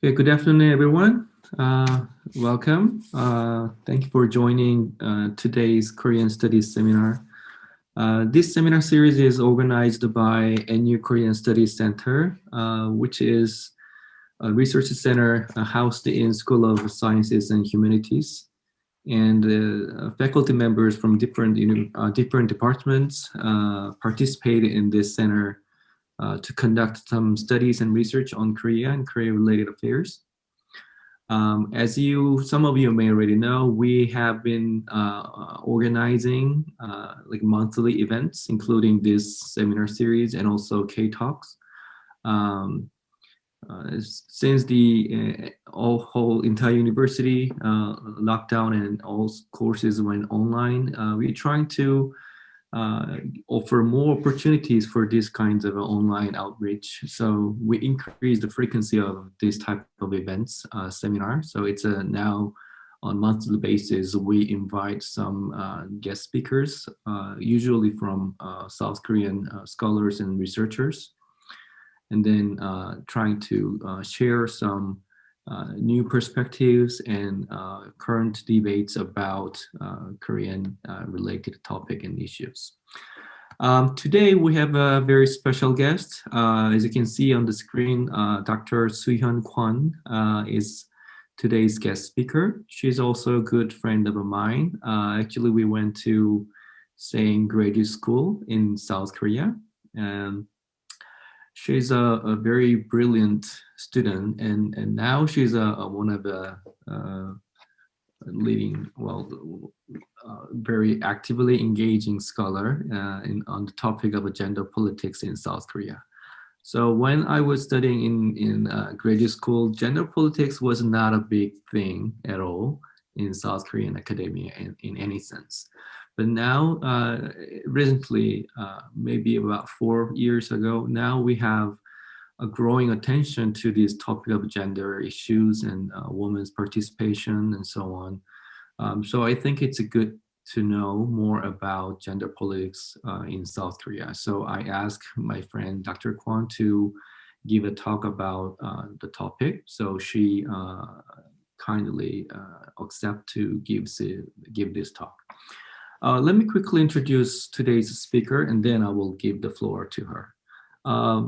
Okay, good afternoon, everyone. Welcome. Thank you for joining today's Korean Studies seminar. This seminar series is organized by NU Korean Studies Center, which is a research center housed in School of Sciences and Humanities. And faculty members from different departments participate in this center to conduct some studies and research on Korea and Korea-related affairs. As some of you may already know, we have been organizing like monthly events, including this seminar series and also K-Talks. Since the whole entire university lockdown and all courses went online, we're trying to offer more opportunities for these kinds of online outreach. So we increase the frequency of this type of events, seminar. So it's now on monthly basis, we invite some guest speakers, usually from South Korean scholars and researchers, and then trying to share some new perspectives and current debates about Korean related topic and issues. Today we have a very special guest. As you can see on the screen, Dr. Soo-hyun Kwon is today's guest speaker. She's also a good friend of mine. Actually, we went to same graduate school in South Korea. She's a very brilliant student, and now she's one of the leading, very actively engaging scholar on the topic of gender politics in South Korea. So when I was studying in graduate school, gender politics was not a big thing at all in South Korean academia in any sense. But now, recently, maybe about 4 years ago, now we have a growing attention to this topic of gender issues and women's participation and so on. So I think it's good to know more about gender politics in South Korea. So I asked my friend Dr. Kwon to give a talk about the topic. So she kindly accept to give this talk. Let me quickly introduce today's speaker, and then I will give the floor to her.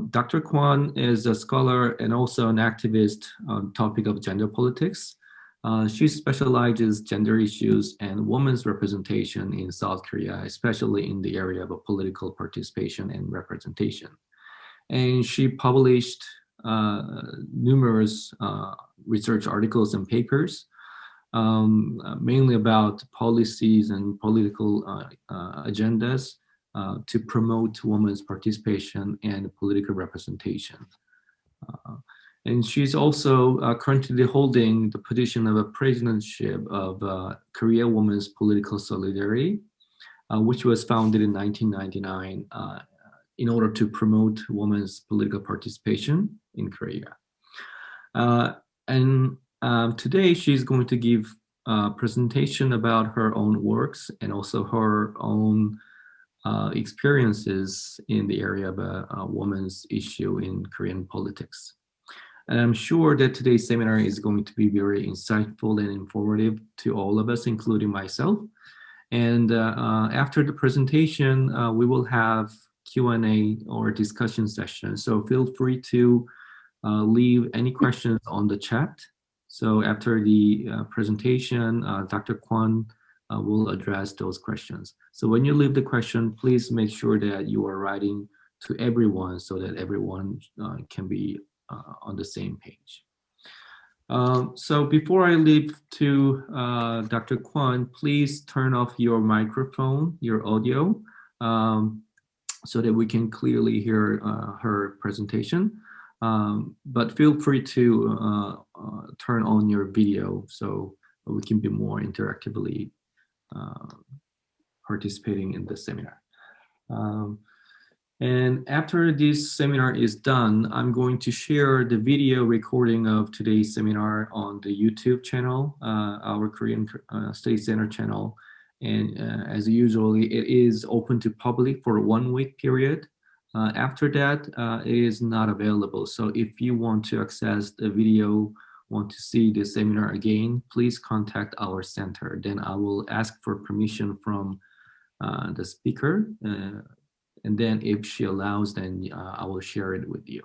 Dr. Kwon is a scholar and also an activist on the topic of gender politics. She specializes gender issues and women's representation in South Korea, especially in the area of political participation and representation. And she published numerous research articles and papers, mainly about policies and political agendas to promote women's participation and political representation. And she's also currently holding the position of a presidentship of Korea Women's Political Solidarity, which was founded in 1999 in order to promote women's political participation in Korea. And today she's going to give a presentation about her own works and also her own experiences in the area of a women's issue in Korean politics. And I'm sure that today's seminar is going to be very insightful and informative to all of us, including myself. And after the presentation, we will have Q&A or discussion session. So feel free to leave any questions on the chat. So after the presentation, Dr. Kwon will address those questions. So when you leave the question, please make sure that you are writing to everyone so that everyone can be on the same page. So before I leave to Dr. Kwon, please turn off your microphone, your audio, so that we can clearly hear her presentation. But feel free to turn on your video so we can be more interactively participating in the seminar. And after this seminar is done, I'm going to share the video recording of today's seminar on the YouTube channel, our Korean Studies Center channel. And as usually, it is open to public for a 1 week period. After that, it is not available. So if you want to access the video, want to see the seminar again, please contact our center. Then I will ask for permission from the speaker. And then if she allows, then I will share it with you.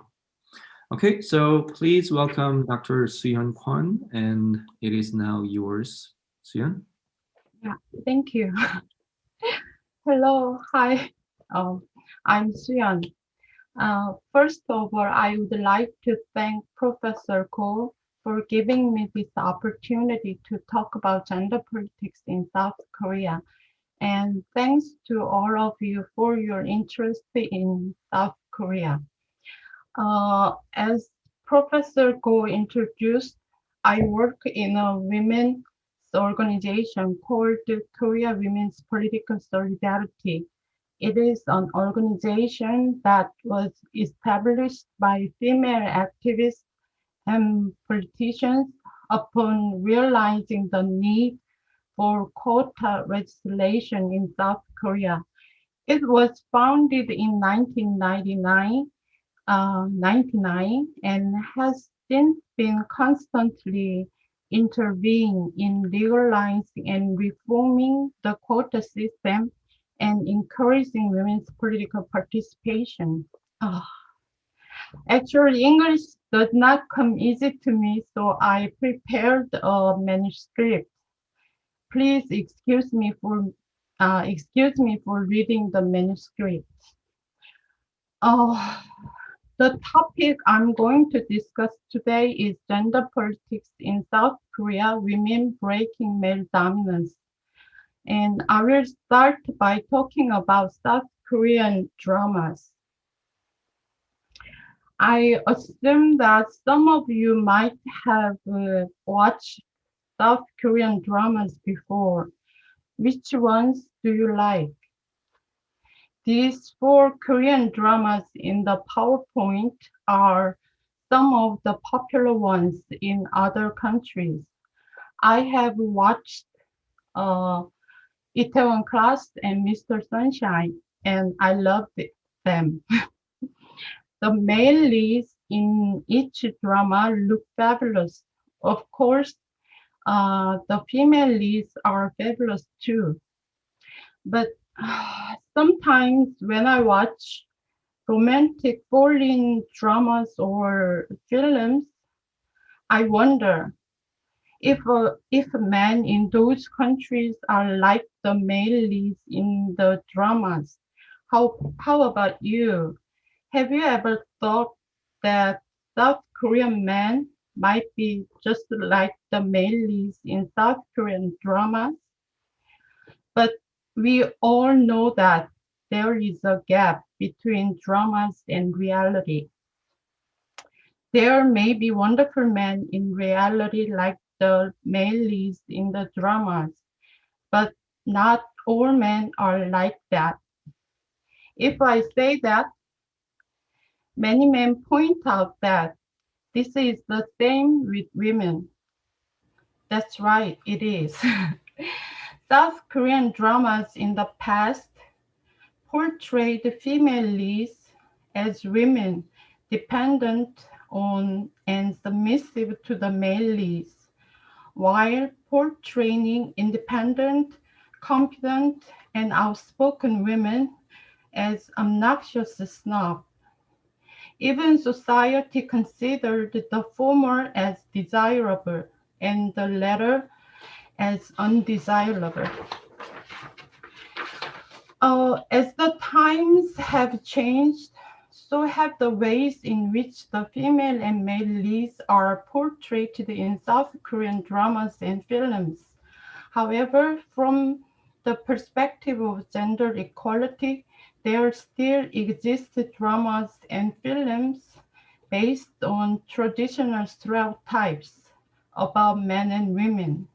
Okay, so please welcome Dr. Soo-hyun Kwon, and it is now yours, Soo-hyun. Yeah, thank you. Hello, hi. I'm Soo-hyun. First of all, I would like to thank Professor Ko for giving me this opportunity to talk about gender politics in South Korea. And thanks to all of you for your interest in South Korea. As Professor Go introduced, I work in a women's organization called Korea Women's Political Solidarity. It is an organization that was established by female activists and politicians upon realizing the need for quota legislation in South Korea. It was founded in 1999 and has since been constantly intervening in legalizing and reforming the quota system and encouraging women's political participation. Ah, Actually, English does not come easy to me, so I prepared a manuscript. Please excuse me for reading the manuscript. Uh, the topic I'm going to discuss today is gender politics in South Korea, women breaking male dominance. And I will start by talking about South Korean dramas. I assume that some of you might have watched South Korean dramas before. Which ones do you like? These four Korean dramas in the PowerPoint are some of the popular ones in other countries. I have watched uh, Itaewon Class and Mr. Sunshine, and I loved them. The male leads in each drama look fabulous. Of course, the female leads are fabulous too. But sometimes when I watch romantic foreign dramas or films, I wonder if men in those countries are like the male leads in the dramas. How about you? Have you ever thought that South Korean men might be just like the male leads in South Korean dramas? But we all know that there is a gap between dramas and reality. There may be wonderful men in reality like the male leads in the dramas, but not all men are like that. If I say that, many men point out that this is the same with women. That's right, it is. South Korean dramas in the past portrayed female leads as women dependent on and submissive to the male leads, while portraying independent, confident, and outspoken women as obnoxious snobs. Even society considered the former as desirable and the latter as undesirable. As the times have changed, so have the ways in which the female and male leads are portrayed in South Korean dramas and films. However, from the perspective of gender equality, there still exist dramas and films based on traditional stereotypes about men and women,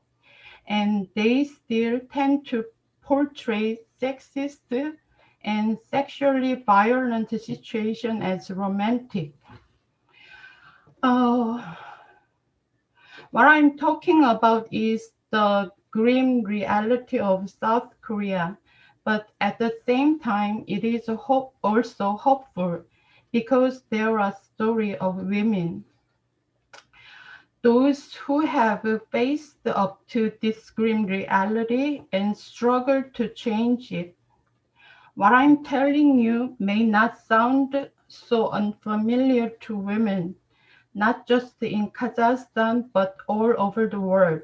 and they still tend to portray sexist and sexually violent situations as romantic. Uh, what I'm talking about is the grim reality of South Korea. But at the same time, it is also hopeful because there are stories of women, those who have faced up to this grim reality and struggled to change it. What I'm telling you may not sound so unfamiliar to women, not just in Kazakhstan, but all over the world.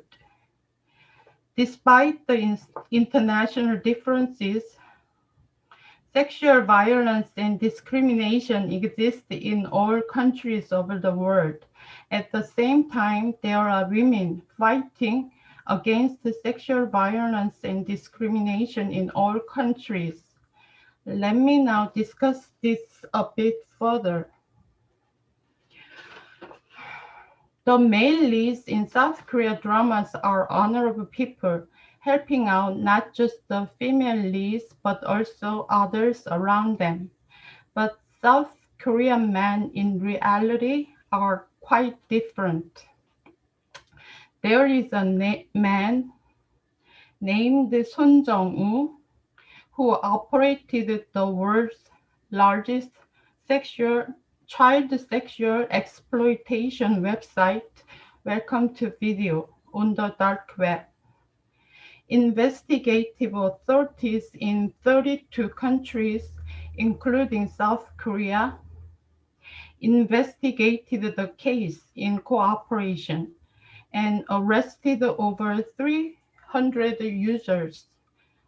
Despite the international differences, sexual violence and discrimination exist in all countries over the world. At the same time, there are women fighting against sexual violence and discrimination in all countries. Let me now discuss this a bit further. The male leads in South Korea dramas are honorable people, helping out not just the female leads but also others around them. But South Korean men in reality are quite different. There is a man named Son Jong-woo who operated the world's largest sexual child sexual exploitation website, Welcome to Video, on the dark web. Investigative authorities in 32 countries, including South Korea, investigated the case in cooperation and arrested over 300 users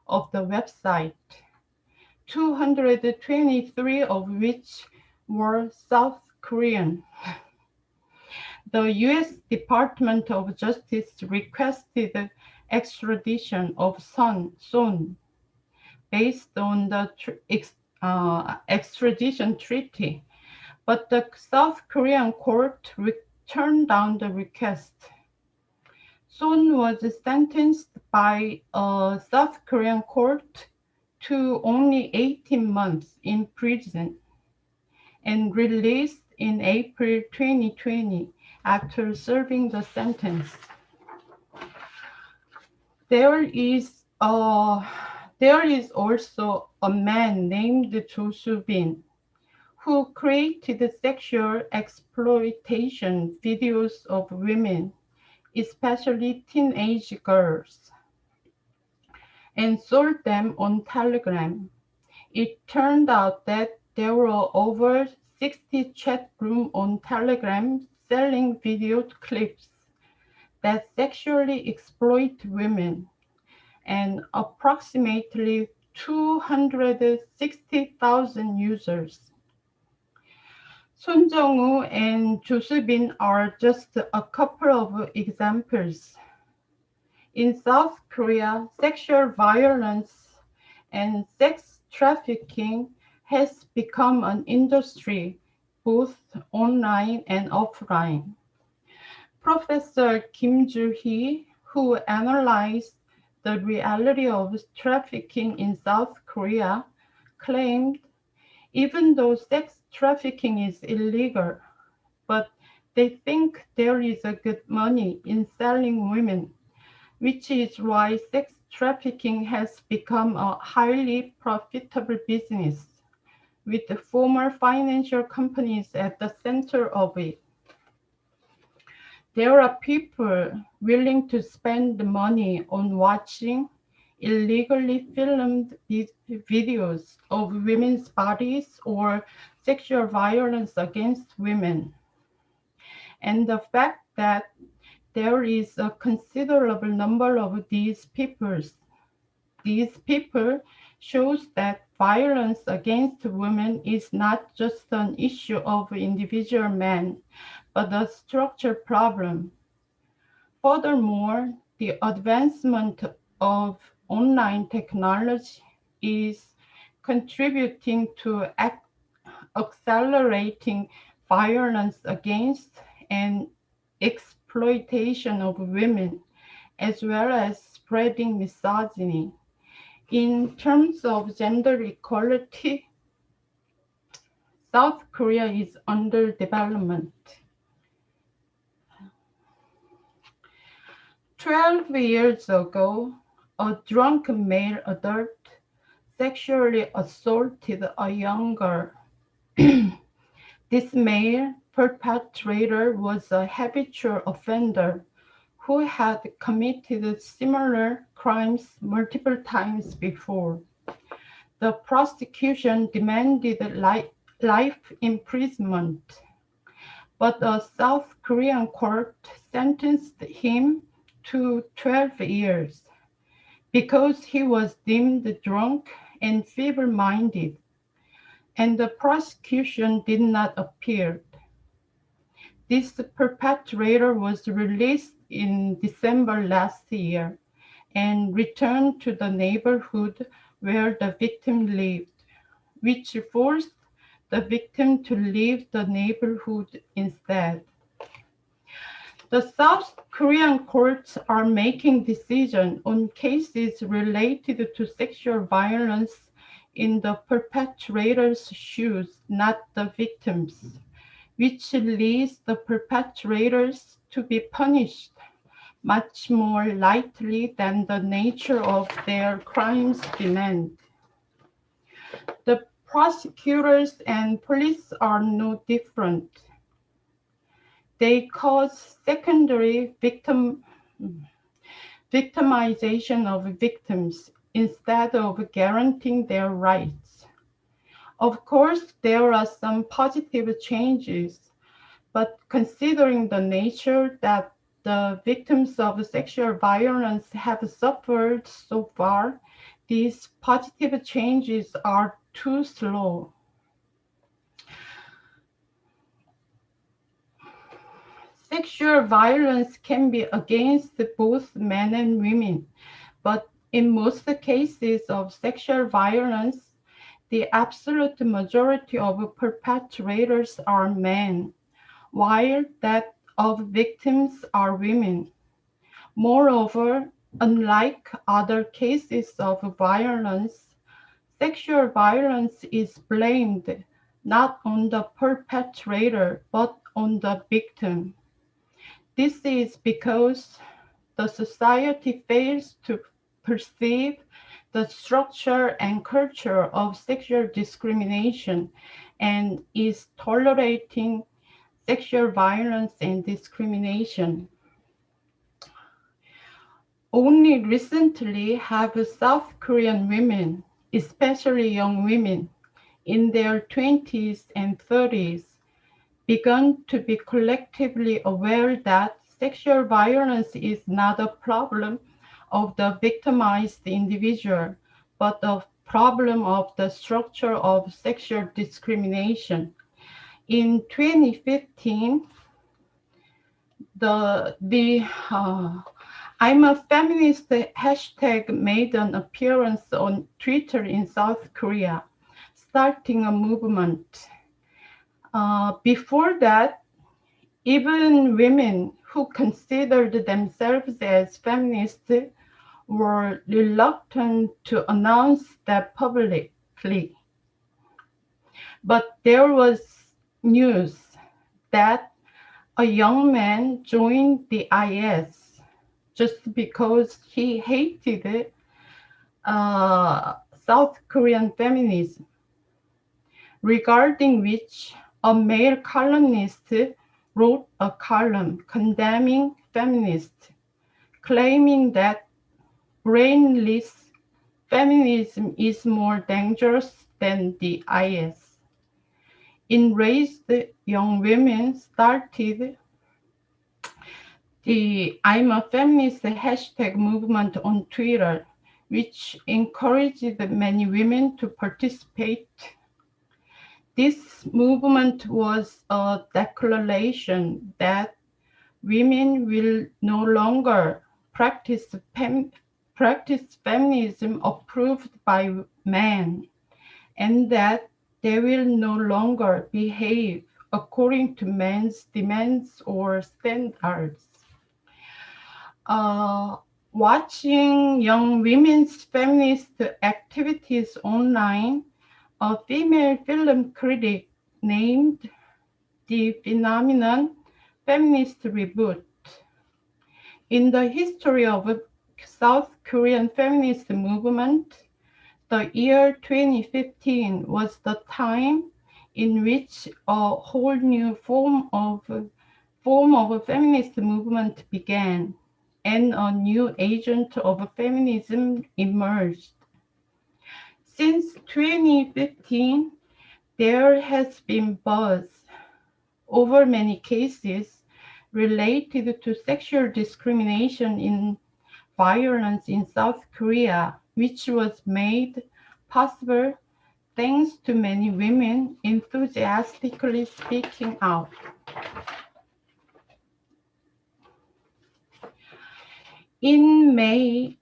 of the website, 223 of which were South Korean. The U.S. Department of Justice requested extradition of Son based on the extradition treaty, but the South Korean court turned down the request. Son was sentenced by a South Korean court to only 18 months in prison and released in April 2020 after serving the sentence. There is also a man named Jo Soo-bin who created sexual exploitation videos of women, especially teenage girls, and sold them on Telegram. It turned out that there were over 60 chat rooms on Telegram selling video clips that sexually exploit women, and approximately 260,000 users. Son Jong-woo and Jo Soo-bin are just a couple of examples. In South Korea, sexual violence and sex trafficking has become an industry, both online and offline. Professor Kim Joo-hee, who analyzed the reality of trafficking in South Korea, claimed even though sex trafficking is illegal, but they think there is a good money in selling women, which is why sex trafficking has become a highly profitable business, with the former financial companies at the center of it. There are people willing to spend money on watching illegally filmed videos of women's bodies or sexual violence against women. And the fact that there is a considerable number of these people shows that violence against women is not just an issue of individual men, but a structural problem. Furthermore, the advancement of online technology is contributing to accelerating violence against and exploitation of women, as well as spreading misogyny. In terms of gender equality, South Korea is under development. 12 years ago, a drunk male adult sexually assaulted a young girl. This male perpetrator was a habitual offender who had committed similar crimes multiple times before. The prosecution demanded life imprisonment, but a South Korean court sentenced him to 12 years because he was deemed drunk and feeble-minded, and the prosecution did not appeal. This perpetrator was released in December last year and returned to the neighborhood where the victim lived, which forced the victim to leave the neighborhood instead. The South Korean courts are making decisions on cases related to sexual violence in the perpetrator's shoes, not the victims, which leads the perpetrators to be punished much more lightly than the nature of their crimes demand. The prosecutors and police are no different. They cause secondary victimization of victims instead of guaranteeing their rights. Of course, there are some positive changes, but considering the nature that the victims of sexual violence have suffered so far, these positive changes are too slow. Sexual violence can be against both men and women, but in most cases of sexual violence, the absolute majority of perpetrators are men, while that of victims are women. Moreover, unlike other cases of violence, sexual violence is blamed not on the perpetrator but on the victim. This is because the society fails to perceive the structure and culture of sexual discrimination and is tolerating sexual violence and discrimination. Only recently have South Korean women, especially young women in their 20s and 30s, begun to be collectively aware that sexual violence is not a problem of the victimized individual, but a problem of the structure of sexual discrimination. In 2015, the I'm a feminist hashtag made an appearance on Twitter in South Korea, starting a movement. Before that, even women who considered themselves as feminists were reluctant to announce that publicly. But there was news that a young man joined the IS just because he hated South Korean feminism, regarding which a male columnist wrote a column condemning feminists, claiming that brainless feminism is more dangerous than the IS. Enraged young women started the I'm a feminist hashtag movement on Twitter, which encouraged many women to participate. This movement was a declaration that women will no longer practice feminism approved by men, and that they will no longer behave according to men's demands or standards. uh, Watching young women's feminist activities online, a female film critic named the phenomenon feminist reboot. In the history of South Korean feminist movement, The year 2015 was the time in which a whole new form of a feminist movement began, and a new agent of feminism emerged. Since 2015, there has been buzz over many cases related to sexual discrimination in violence in South Korea, which was made possible thanks to many women enthusiastically speaking out. In May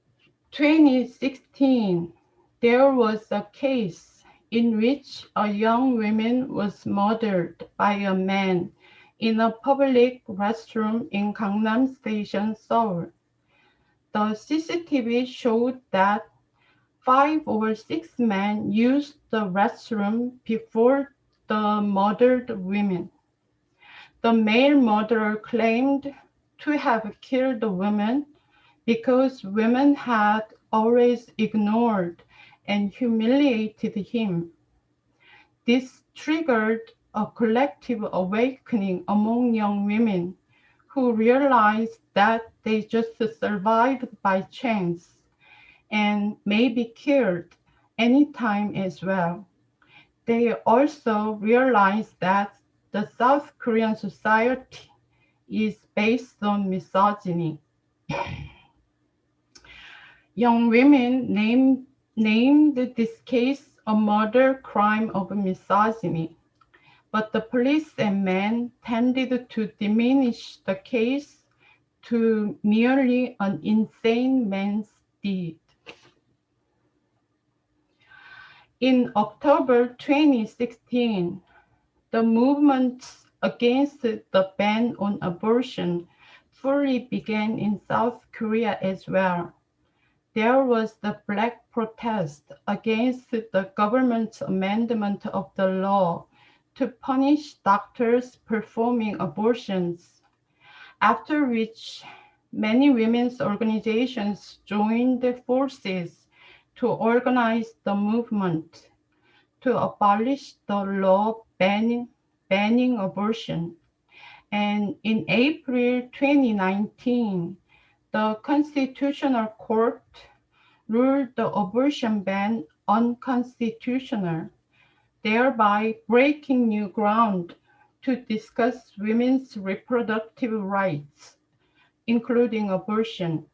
2016, there was a case in which a young woman was murdered by a man in a public restroom in Gangnam Station, Seoul. The CCTV showed that 5 or 6 men used the restroom before the murdered women. The male murderer claimed to have killed the woman because women had always ignored and humiliated him. This triggered a collective awakening among young women who realized that they just survived by chance and may be killed anytime as well. They also realized that the South Korean society is based on misogyny. Young women named this case a murder crime of misogyny, but the police and men tended to diminish the case to merely an insane man's deed. In October 2016, the movement against the ban on abortion fully began in South Korea as well. There was the Black protest against the government's amendment of the law to punish doctors performing abortions, after which many women's organizations joined forces to organize the movement to abolish the law banning abortion. And in April 2019, the Constitutional Court ruled the abortion ban unconstitutional, thereby breaking new ground to discuss women's reproductive rights, including abortion.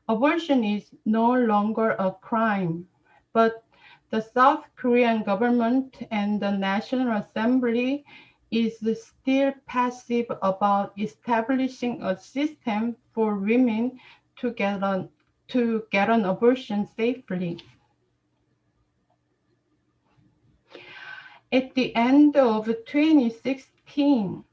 Abortion is no longer a crime, but the South Korean government and the National Assembly is still passive about establishing a system for women to get an abortion safely. At the end of 2016,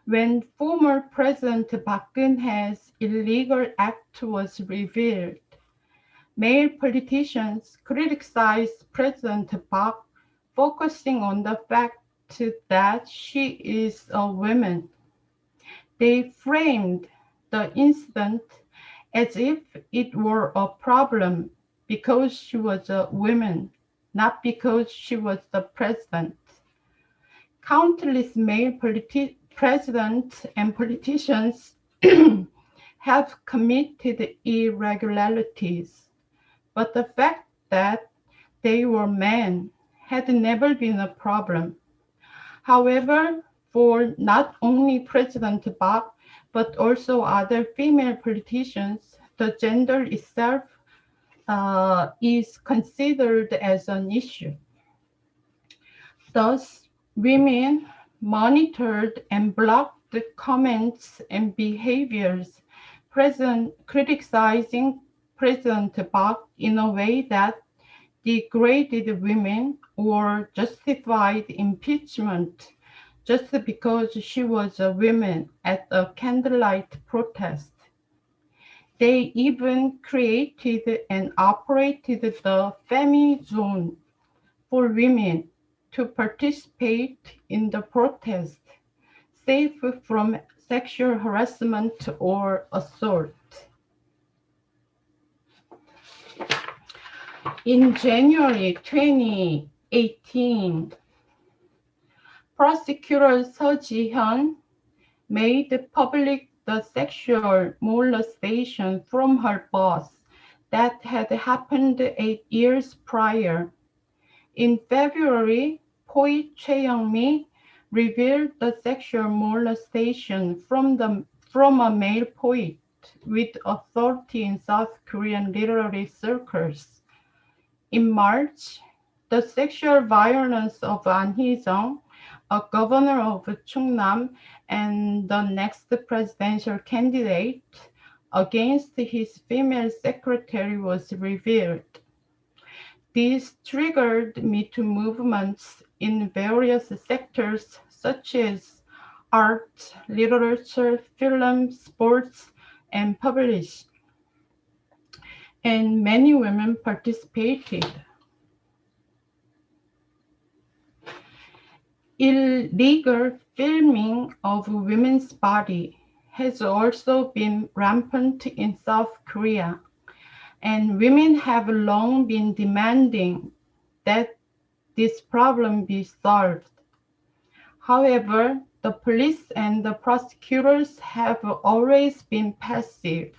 when former President Park Geun-hye's illegal act was revealed, male politicians criticized President Park, focusing on the fact that she is a woman. They framed the incident as if it were a problem because she was a woman, not because she was the president. Countless male presidents and politicians have committed irregularities, but the fact that they were men had never been a problem. However, for not only President Park, but also other female politicians, the gender itself is considered as an issue. Thus, women monitored and blocked the comments and behaviors criticizing President Park in a way that degraded women or justified impeachment just because she was a woman at a candlelight protest. They even created and operated the Femi Zone for women to participate in the protest, safe from sexual harassment or assault. In January 2018, prosecutor Seo Ji-hyun made public the sexual molestation from her boss that had happened 8 years prior. In February, Choi Chae-young-mi revealed the sexual molestation from a male poet with authority in South Korean literary circles. In March, the sexual violence of An Hee-jung, a governor of Chungnam and the next presidential candidate, against his female secretary was revealed. These triggered Me Too movements in various sectors such as art, literature, film, sports, and publishing, and many women participated. Illegal filming of women's body has also been rampant in South Korea, and women have long been demanding that this problem be solved. However, the police and the prosecutors have always been passive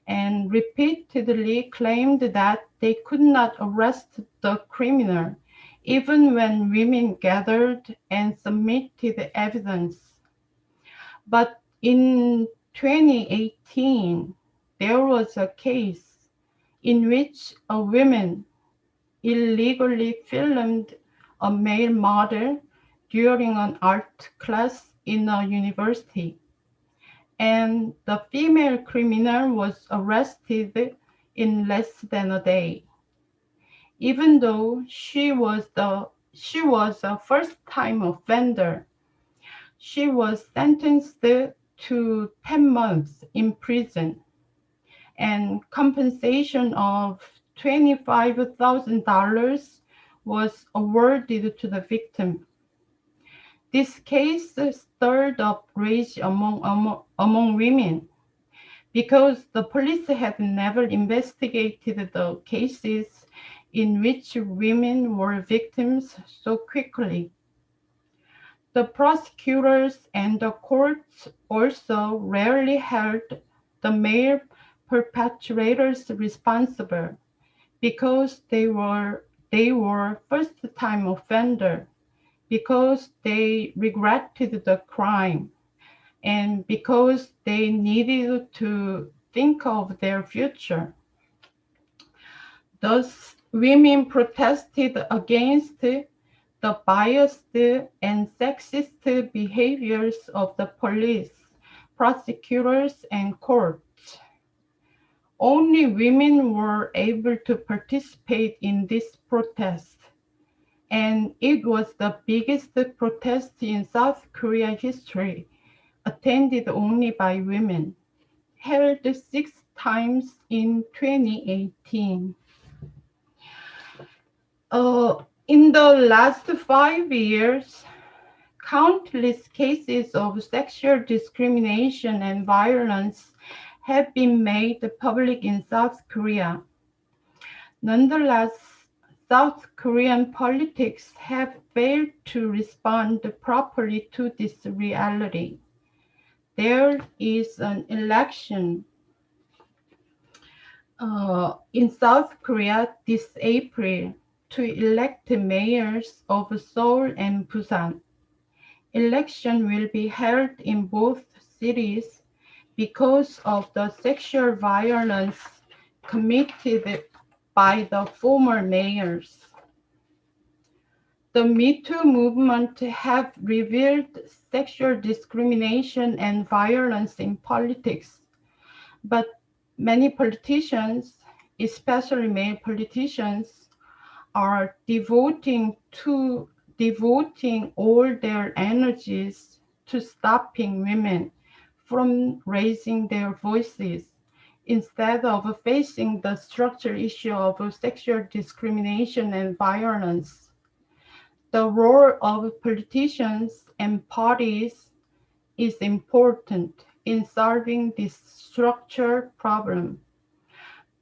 and repeatedly claimed that they could not arrest the criminal, even when women gathered and submitted evidence. But in 2018, there was a case in which a woman illegally filmed a male model during an art class in a university, and the female criminal was arrested in less than a day. Even though she was a first-time offender, she was sentenced to 10 months in prison and compensation of $25,000 was awarded to the victim. This case stirred up rage among women because the police had never investigated the cases in which women were victims so quickly. The prosecutors and the courts also rarely held the male perpetrators responsible because they were first-time offenders, because they regretted the crime, and because they needed to think of their future. Thus, women protested against the biased and sexist behaviors of the police, prosecutors, and courts. Only women were able to participate in this protest, and it was the biggest protest in South Korea history, attended only by women, held 6 times in 2018. In the last 5 years, countless cases of sexual discrimination and violence have been made public in South Korea. Nonetheless, South Korean politics have failed to respond properly to this reality. There is an election in South Korea this April to elect mayors of Seoul and Busan. Election will be held in both cities because of the sexual violence committed by the former mayors. The Me Too movement have revealed sexual discrimination and violence in politics, but many politicians, especially male politicians, are devoting all their energies to stopping women from raising their voices instead of facing the structural issue of sexual discrimination and violence. The role of politicians and parties is important in solving this structural problem.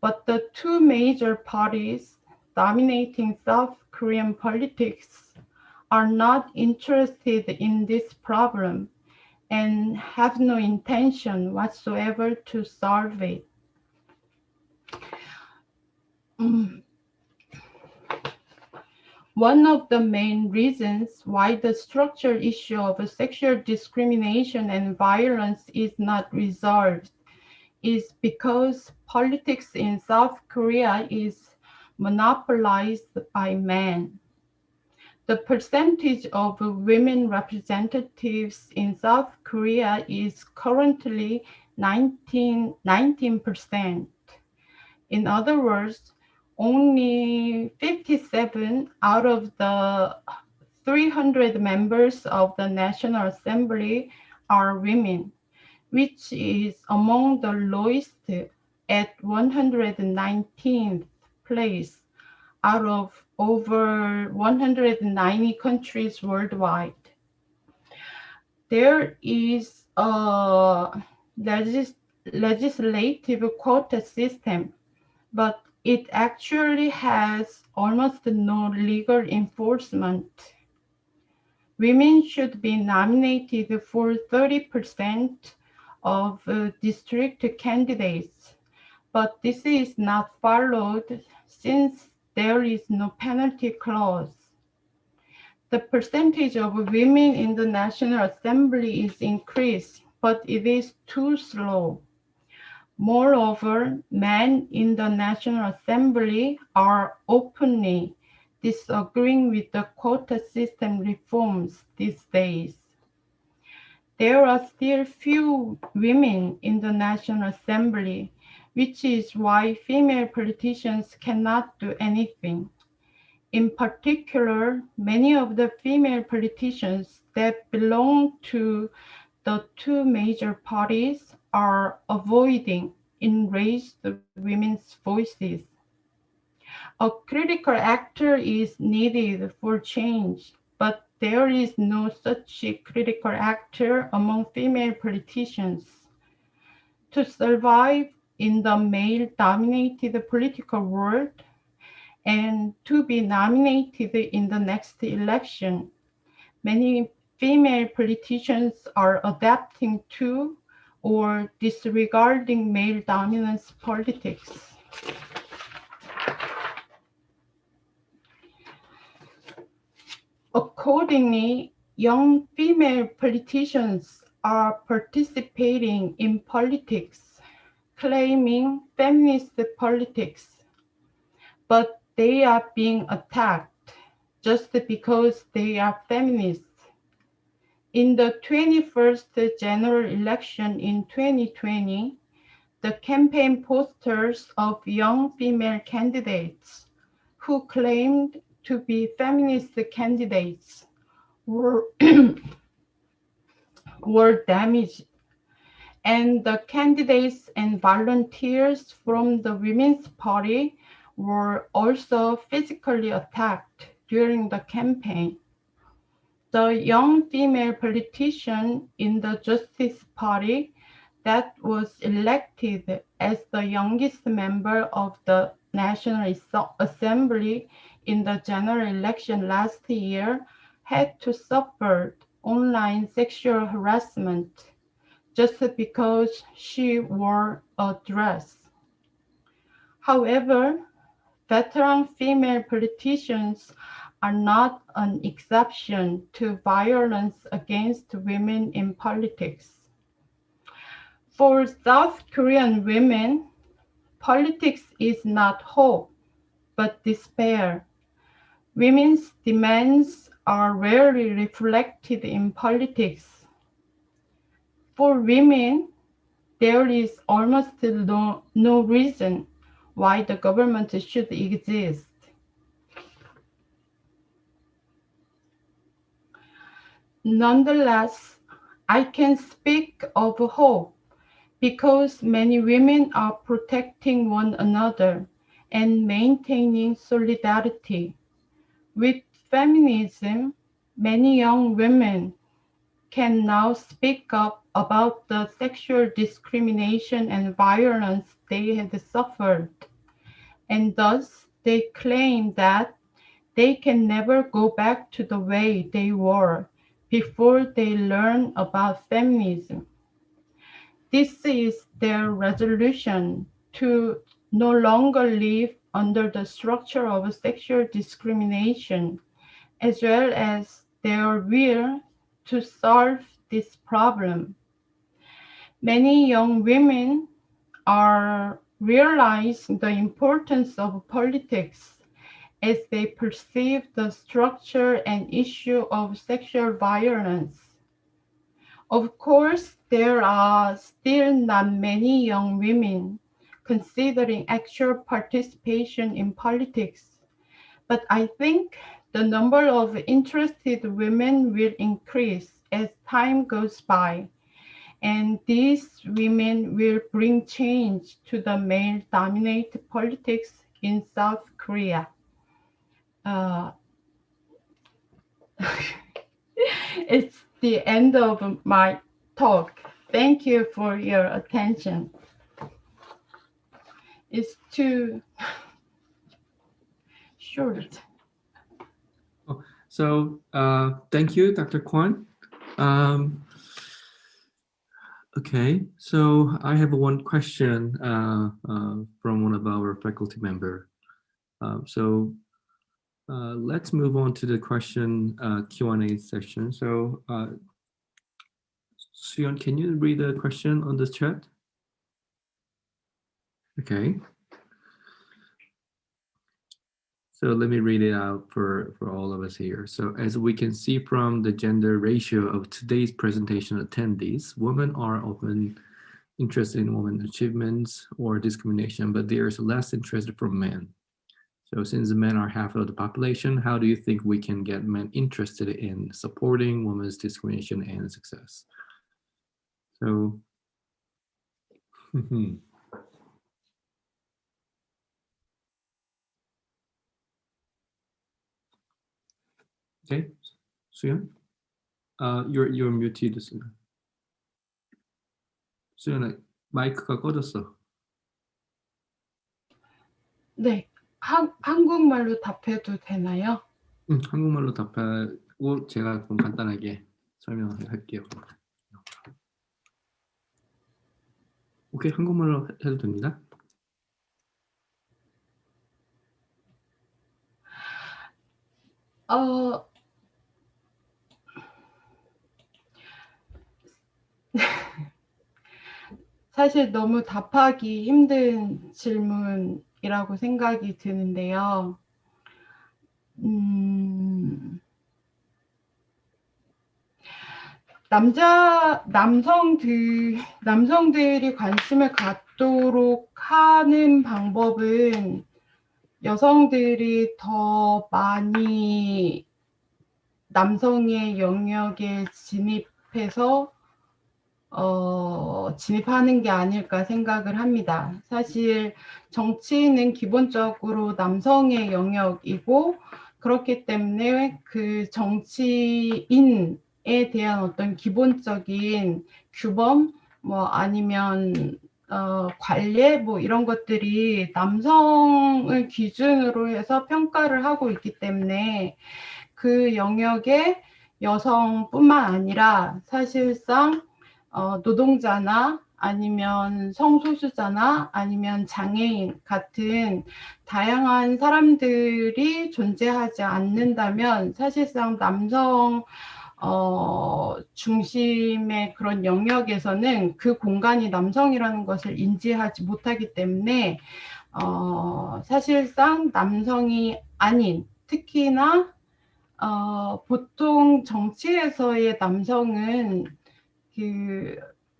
But the two major parties, dominating South Korean politics are not interested in this problem and have no intention whatsoever to solve it. One of the main reasons why the structural issue of sexual discrimination and violence is not resolved is because politics in South Korea is monopolized by men. The percentage of women representatives in South Korea is currently 19%. In other words, only 57 out of the 300 members of the National Assembly are women, which is among the lowest at 119th place out of over 190 countries worldwide. There is a legislative quota system, but it actually has almost no legal enforcement. Women should be nominated for 30% of district candidates, but this is not followed since there is no penalty clause. The percentage of women in the National Assembly is increased, but it is too slow. Moreover, men in the National Assembly are openly disagreeing with the quota system reforms these days. There are still few women in the National Assembly, which is why female politicians cannot do anything. In particular, many of the female politicians that belong to the two major parties are avoiding enraged women's voices. A critical actor is needed for change, but there is no such critical actor among female politicians. To survive in the male-dominated political world and to be nominated in the next election, many female politicians are adapting to or disregarding male dominance politics. Accordingly, young female politicians are participating in politics, claiming feminist politics, but they are being attacked just because they are feminists. In the 21st general election in 2020, the campaign posters of young female candidates who claimed to be feminist candidates were, were damaged, and the candidates and volunteers from the Women's Party were also physically attacked during the campaign. The young female politician in the Justice Party that was elected as the youngest member of the National Assembly in the general election last year had to suffer online sexual harassment just because she wore a dress. However, veteran female politicians are not an exception to violence against women in politics. For South Korean women, politics is not hope, but despair. Women's demands are rarely reflected in politics. For women, there is almost no reason why the government should exist. Nonetheless, I can speak of hope because many women are protecting one another and maintaining solidarity. With feminism, many young women can now speak up about the sexual discrimination and violence they had suffered, and thus they claim that they can never go back to the way they were before they learn about feminism. This is their resolution to no longer live under the structure of sexual discrimination, as well as their will to solve this problem. Many young women are realizing the importance of politics as they perceive the structure and issue of sexual violence. Of course, there are still not many young women considering actual participation in politics, but I think the number of interested women will increase as time goes by, and these women will bring change to the male-dominated politics in South Korea. Uh, it's the end of my talk. Thank you for your attention. It's too short. Oh, so thank you, Dr. Kwon. Okay, so I have one question from one of our faculty member. Let's move on to the question Q&A session. So Soo-hyun, can you read the question on the chat? Okay. So let me read it out for all of us here. So as we can see from the gender ratio of today's presentation attendees, women are often interested in women achievements or discrimination, but there's less interest from men. So since the men are half of the population, how do you think we can get men interested in supporting women's discrimination and success? So, okay, Soo-hyun, you're muted. 수연아, 마이크가 꺼졌어. 네, 한국말로 답해도 되나요? 한국말로 답하고 제가 좀 간단하게 설명을 할게요. 오케이, 한국말로 해도 됩니다. 사실 너무 답하기 힘든 질문이라고 생각이 드는데요. 남성들이 관심을 갖도록 하는 방법은 여성들이 더 많이 남성의 영역에 진입하는 게 아닐까 생각을 합니다. 사실 정치는 기본적으로 남성의 영역이고, 그렇기 때문에 그 정치인에 대한 어떤 기본적인 규범, 아니면 관례 이런 것들이 남성을 기준으로 해서 평가를 하고 있기 때문에 그 영역에 여성뿐만 아니라 사실상 노동자나 아니면 성소수자나 아니면 장애인 같은 다양한 사람들이 존재하지 않는다면 사실상 남성 중심의 그런 영역에서는 그 공간이 남성이라는 것을 인지하지 못하기 때문에 사실상 남성이 아닌, 특히나 보통 정치에서의 남성은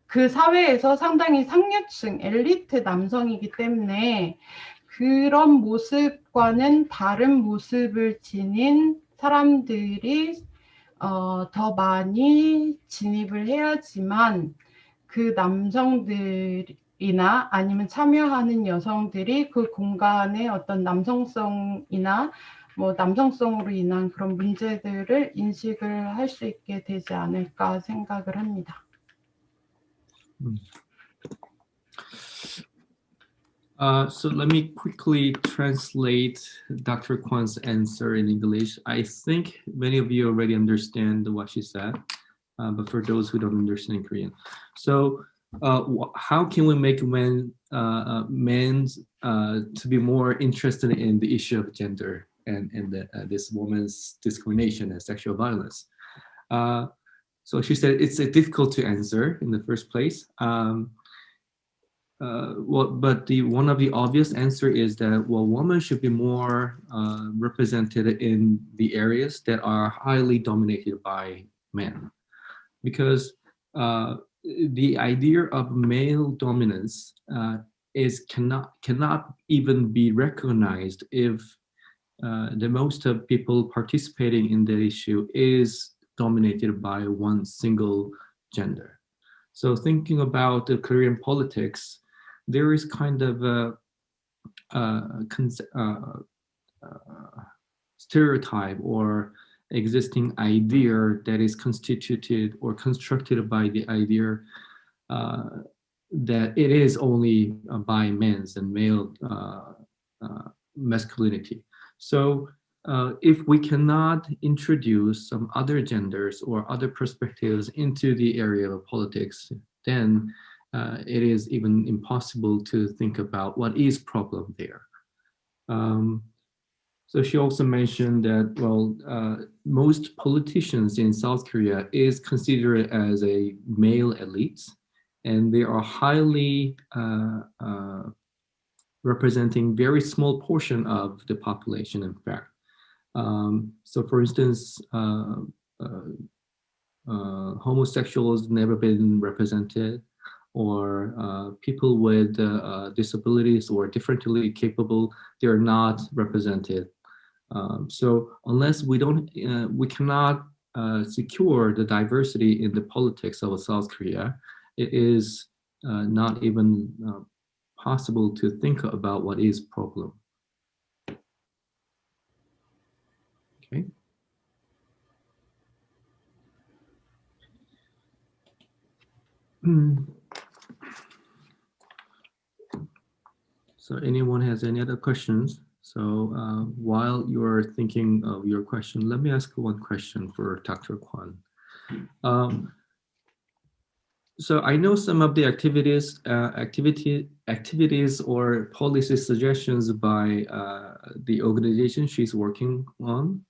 그 사회에서 상당히 상류층, 엘리트 남성이기 때문에 그런 모습과는 다른 모습을 지닌 사람들이 더 많이 진입을 해야지만 그 남성들이나 아니면 참여하는 여성들이 그 공간의 어떤 남성성이나 남성성으로 인한 그런 문제들을 인식을 할 수 있게 되지 않을까 생각을 합니다. So let me quickly translate Dr. Kwon's answer in English. I think many of you already understand what she said, but for those who don't understand Korean. So how can we make men to be more interested in the issue of gender and this woman's discrimination and sexual violence? So she said it's difficult to answer in the first place. But one of the obvious answer is that women should be more represented in the areas that are highly dominated by men, because the idea of male dominance cannot even be recognized if the most of people participating in the issue is dominated by one single gender. So thinking about the Korean politics, there is kind of stereotype or existing idea that is constituted or constructed by the idea that it is only by men's and male masculinity. So if we cannot introduce some other genders or other perspectives into the area of politics, then it is even impossible to think about what is problem there. So she also mentioned that, most politicians in South Korea is considered as a male elite, and they are highly representing very small portion of the population, in fact. So for instance, homosexuals never been represented, or people with disabilities or differently capable, they're not represented. So unless we cannot secure the diversity in the politics of South Korea, it is not even possible to think about what is problem. Okay. So anyone has any other questions? So while you're thinking of your question, let me ask one question for Dr. Kwon. So I know some of the activities or policy suggestions by the organization she's working on,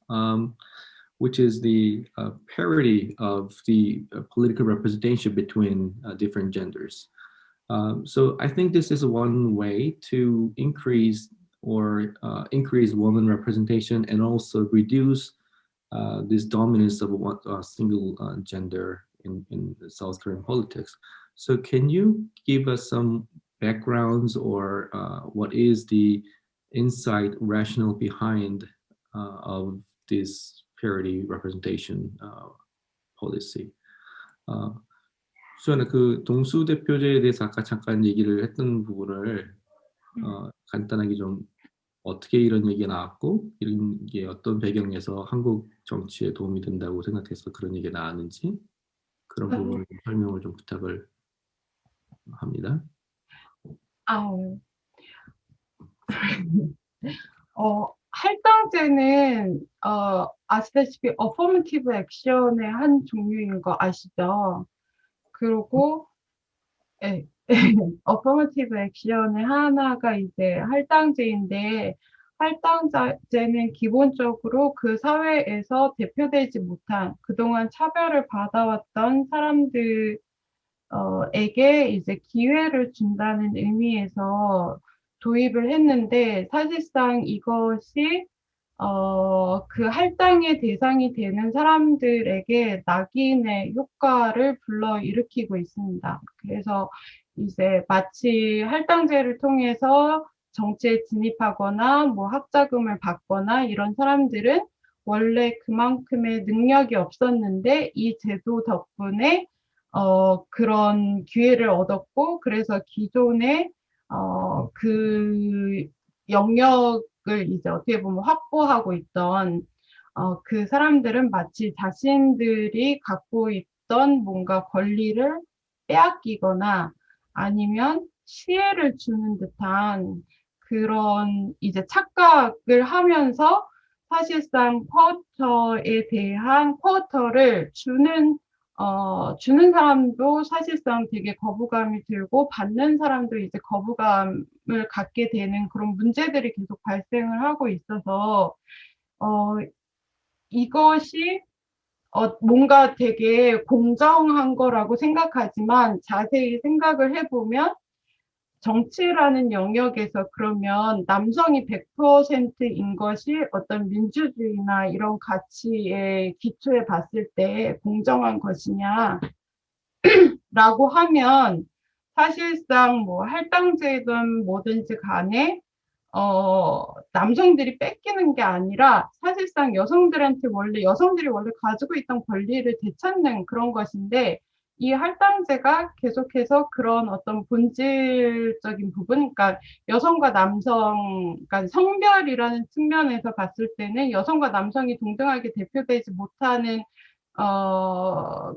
which is the parity of the political representation between different genders. So I think this is one way to increase women representation and also reduce this dominance of one single gender in the South Korean politics. So can you give us some backgrounds or what is the insight rationale behind of this parity representation policy? 수연아, 그 동수 대표제에 대해서 아까 잠깐 얘기를 했던 부분을 간단하게 좀 어떻게 이런 얘기가 나왔고 이런 게 어떤 배경에서 한국 정치에 도움이 된다고 생각해서 그런 얘기가 나왔는지 그런 부분을 좀 설명을 좀 부탁을 합니다. 할당제는 아시다시피 어퍼머티브 액션의 한 종류인 거 아시죠? 그리고 어퍼머티브 액션의 하나가 이제 할당제인데, 할당제는 기본적으로 그 사회에서 대표되지 못한 그동안 차별을 받아왔던 사람들에게 이제 기회를 준다는 의미에서 도입을 했는데, 사실상 이것이 그 할당의 대상이 되는 사람들에게 낙인의 효과를 불러일으키고 있습니다. 그래서 이제 마치 할당제를 통해서 정치에 진입하거나 뭐 학자금을 받거나 이런 사람들은 원래 그만큼의 능력이 없었는데 이 제도 덕분에 그런 기회를 얻었고, 그래서 기존의 그 영역을 이제 어떻게 보면 확보하고 있던 그 사람들은 마치 자신들이 갖고 있던 뭔가 권리를 빼앗기거나 아니면 시혜를 주는 듯한 그런 이제 착각을 하면서 사실상 쿼터에 대한 쿼터를 주는 사람도 사실상 되게 거부감이 들고 받는 사람도 이제 거부감을 갖게 되는 그런 문제들이 계속 발생을 하고 있어서 이것이 뭔가 되게 공정한 거라고 생각하지만 자세히 생각을 해보면 정치라는 영역에서 그러면 남성이 100%인 것이 어떤 민주주의나 이런 가치의 기초에 봤을 때 공정한 것이냐 라고 하면 사실상 뭐 할당제든 뭐든지 간에 남성들이 뺏기는 게 아니라 사실상 여성들이 원래 가지고 있던 권리를 되찾는 그런 것인데 이 할당제가 계속해서 그런 어떤 본질적인 부분, 그러니까 여성과 남성, 그러니까 성별이라는 측면에서 봤을 때는 여성과 남성이 동등하게 대표되지 못하는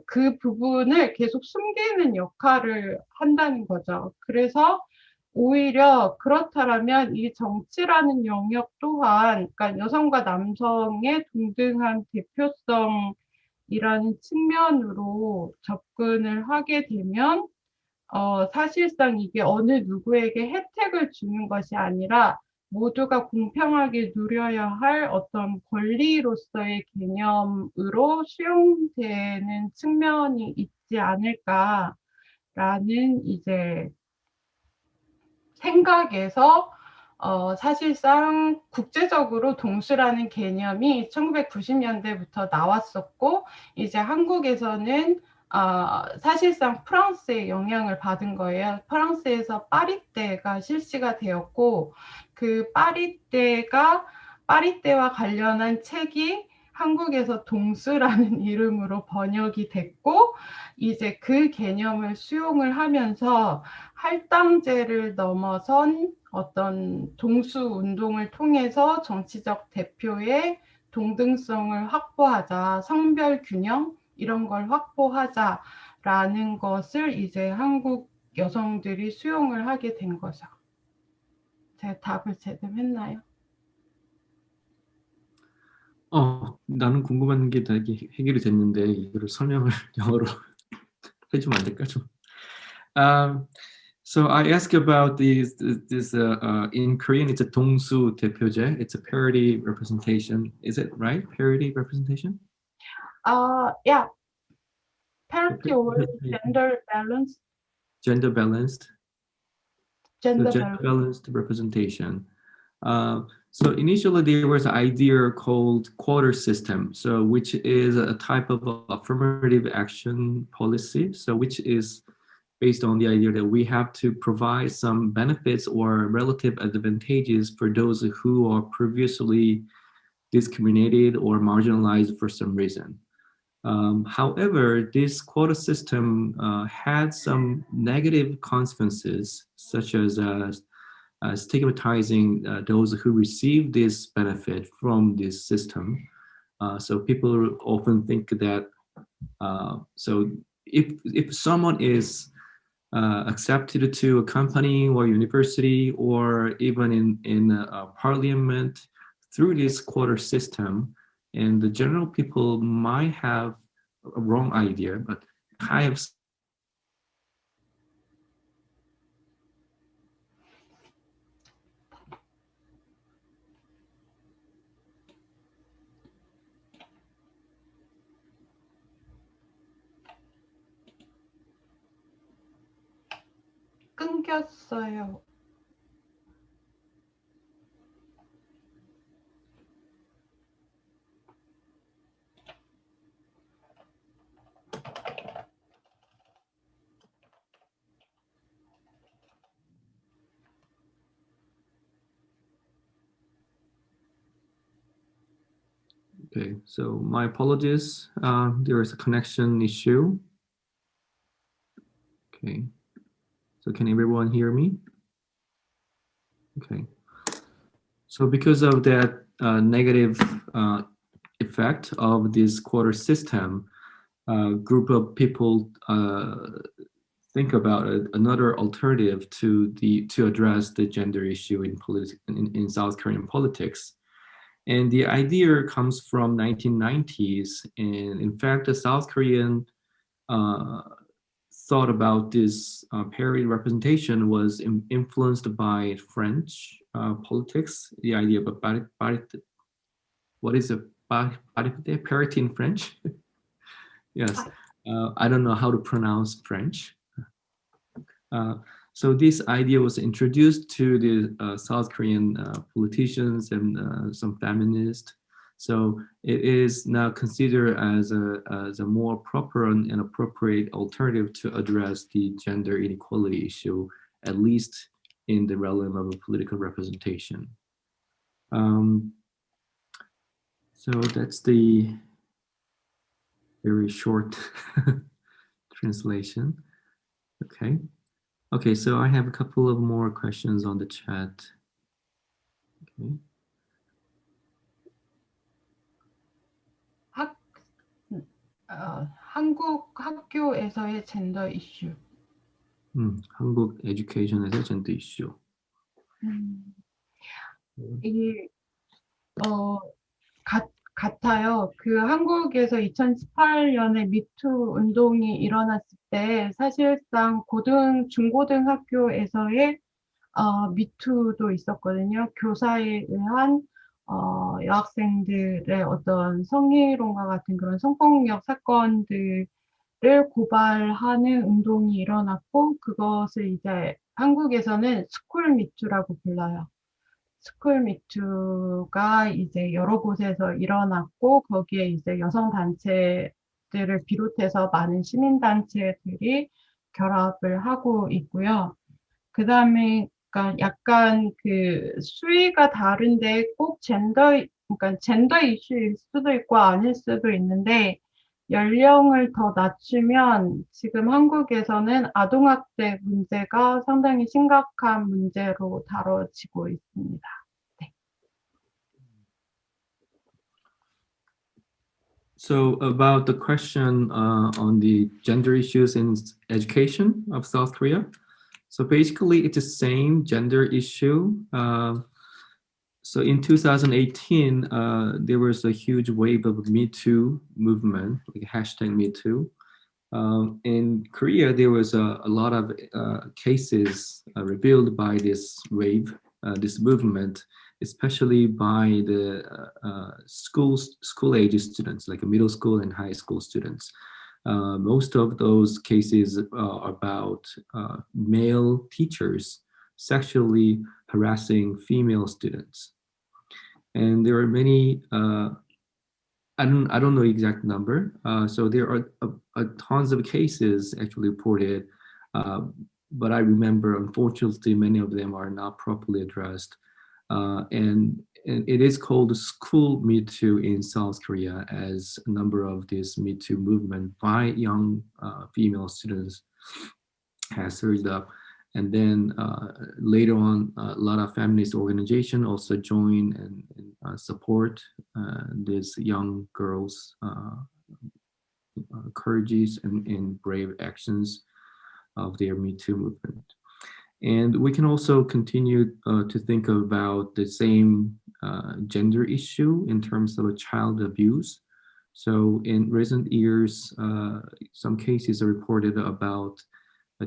그 부분을 계속 숨기는 역할을 한다는 거죠. 그래서 오히려 그렇다라면 이 정치라는 영역 또한, 그러니까 여성과 남성의 동등한 대표성이라는 측면으로 접근을 하게 되면, 사실상 이게 어느 누구에게 혜택을 주는 것이 아니라 모두가 공평하게 누려야 할 어떤 권리로서의 개념으로 수용되는 측면이 있지 않을까라는 이제 생각에서 사실상 국제적으로 동수라는 개념이 1990년대부터 나왔었고 이제 한국에서는 사실상 프랑스의 영향을 받은 거예요. 프랑스에서 파리떼가 실시가 되었고 그 파리떼와 관련한 책이 한국에서 동수라는 이름으로 번역이 됐고 이제 그 개념을 수용을 하면서 할당제를 넘어선 어떤 동수 운동을 통해서 정치적 대표의 동등성을 확보하자, 성별 균형 이런 걸 확보하자라는 것을 이제 한국 여성들이 수용을 하게 된 거죠. 제 답을 제대로 했나요? 나는 궁금한 게 다 해결이 됐는데 이거를 설명을 영어로 해주면 안 될까 좀. So I ask about this in Korean it's a 동수 대표제. It's a parity representation. Is it right? Parity representation? Yeah, parity or gender balance. Gender balanced. Gender Gender balance. balanced representation. So initially there was an idea called quota system, so which is a type of affirmative action policy, so which is based on the idea that we have to provide some benefits or relative advantages for those who are previously discriminated or marginalized for some reason. However, this quota system had some negative consequences, such as stigmatizing those who receive this benefit from this system. So people often think that so if someone is accepted to a company or university or even in a parliament through this quota system, and the general people might have a wrong idea, but kind of 끊겼어요. okay. So my apologies. There is a connection issue. Okay. So can everyone hear me? Okay. So because of that negative effect of this quota system, group of people think about another alternative to address the gender issue in South Korean politics. And the idea comes from 1990s. And in fact, the South Korean thought about this parity representation was influenced by French politics. The idea of what is a parity in French? Yes, I don't know how to pronounce French. So this idea was introduced to the South Korean politicians and some feminists. So it is now considered as a more proper and appropriate alternative to address the gender inequality issue, at least in the realm of a political representation. So that's the very short translation. Okay. Okay, so I have a couple of more questions on the chat. Okay. 한국 학교에서의 젠더 이슈. 한국 에듀케이션에서 젠더 이슈. 이게 같아요. 그 한국에서 2018년에 미투 운동이 일어났을 때 사실상 중고등학교에서의 미투도 있었거든요. 교사에 의한 여학생들의 어떤 성희롱과 같은 그런 성폭력 사건들을 고발하는 운동이 일어났고, 그것을 이제 한국에서는 스쿨 미투라고 불러요. 스쿨 미투가 이제 여러 곳에서 일어났고, 거기에 이제 여성 단체들을 비롯해서 많은 시민 단체들이 결합을 하고 있고요. 그 다음에 그러니까 약간 그 수위가 다른데 꼭 그러니까 젠더 이슈일 수도 있고 아닐 수도 있는데, 연령을 더 낮추면 지금 한국에서는 아동학대 문제가 상당히 심각한 문제로 다뤄지고 있습니다. 네. So about the question on the gender issues in education of South Korea. So basically it's the same gender issue. So in 2018, there was a huge wave of Me Too movement, like hashtag Me Too. In Korea, there was a lot of cases revealed by this wave, this movement, especially by the school-age students, like middle school and high school students. Most of those cases are about male teachers sexually harassing female students. And there are many, I don't know the exact number. So there are tons of cases actually reported, but I remember, unfortunately, many of them are not properly addressed. And it is called School Me Too in South Korea, as a number of this Me Too movement by young female students has surged up. And then later on, a lot of feminist organizations also join and support these young girls' courageous and brave actions of their Me Too movement. And we can also continue to think about the same gender issue in terms of child abuse. So in recent years, some cases are reported about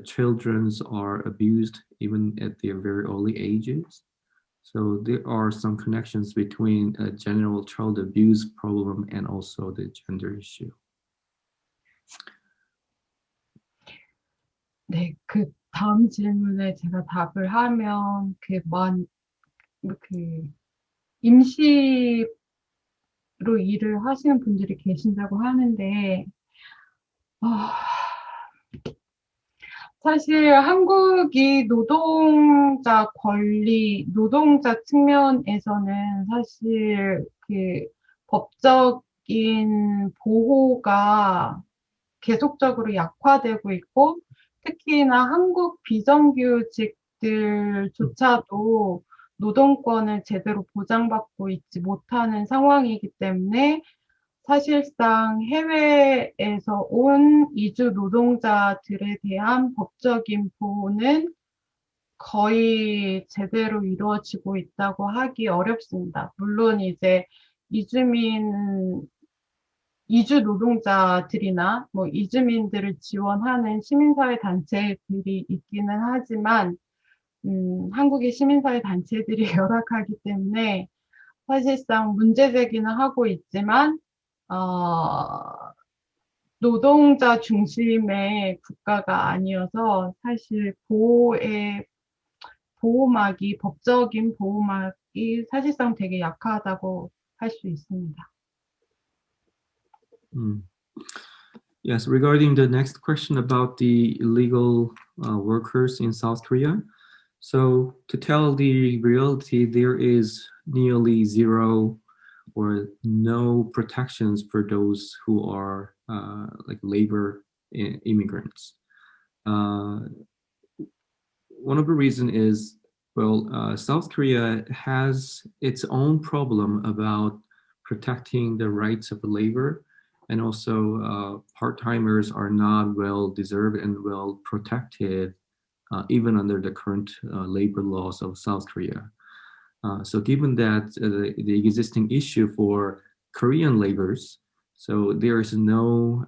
children are abused even at their very early ages. So there are some connections between a general child abuse problem and also the gender issue. 네, 그 다음 질문에 제가 답을 하면 임시로 일을 하시는 분들이 계신다고 하는데, 사실 한국이 노동자 권리, 노동자 측면에서는 사실 그 법적인 보호가 계속적으로 약화되고 있고, 특히나 한국 비정규직들조차도 노동권을 제대로 보장받고 있지 못하는 상황이기 때문에 사실상 해외에서 온 이주 노동자들에 대한 법적인 보호는 거의 제대로 이루어지고 있다고 하기 어렵습니다. 물론 이제 이주 노동자들이나 뭐 이주민들을 지원하는 시민사회 단체들이 있기는 하지만 한국의 시민사회 단체들이 열악하기 때문에 사실상 문제 제기는 하고 있지만 노동자 중심의 국가가 아니어서 사실 법적인 보호막이 사실상 되게 약하다고 할 수 있습니다. Yes, regarding the next question about the illegal workers in South Korea. So to tell the reality, there is nearly zero or no protections for those who are like labor immigrants. One of the reasons is, well, South Korea has its own problem about protecting the rights of the labor, and also part-timers are not well deserved and well protected even under the current labor laws of South Korea. So given that the existing issue for Korean laborers, so there is no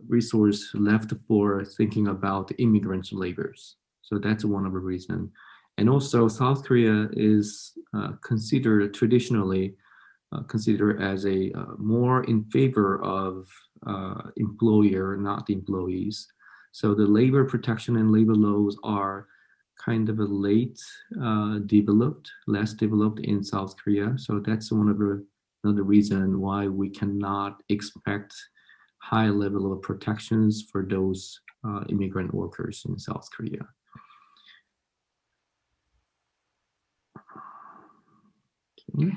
resource left for thinking about immigrant laborers. So that's one of the reasons. And also South Korea is traditionally considered as a more in favor of employer, not employees. So the labor protection and labor laws are kind of a less developed in South Korea. So that's another reason why we cannot expect high level of protections for those immigrant workers in South Korea. Okay.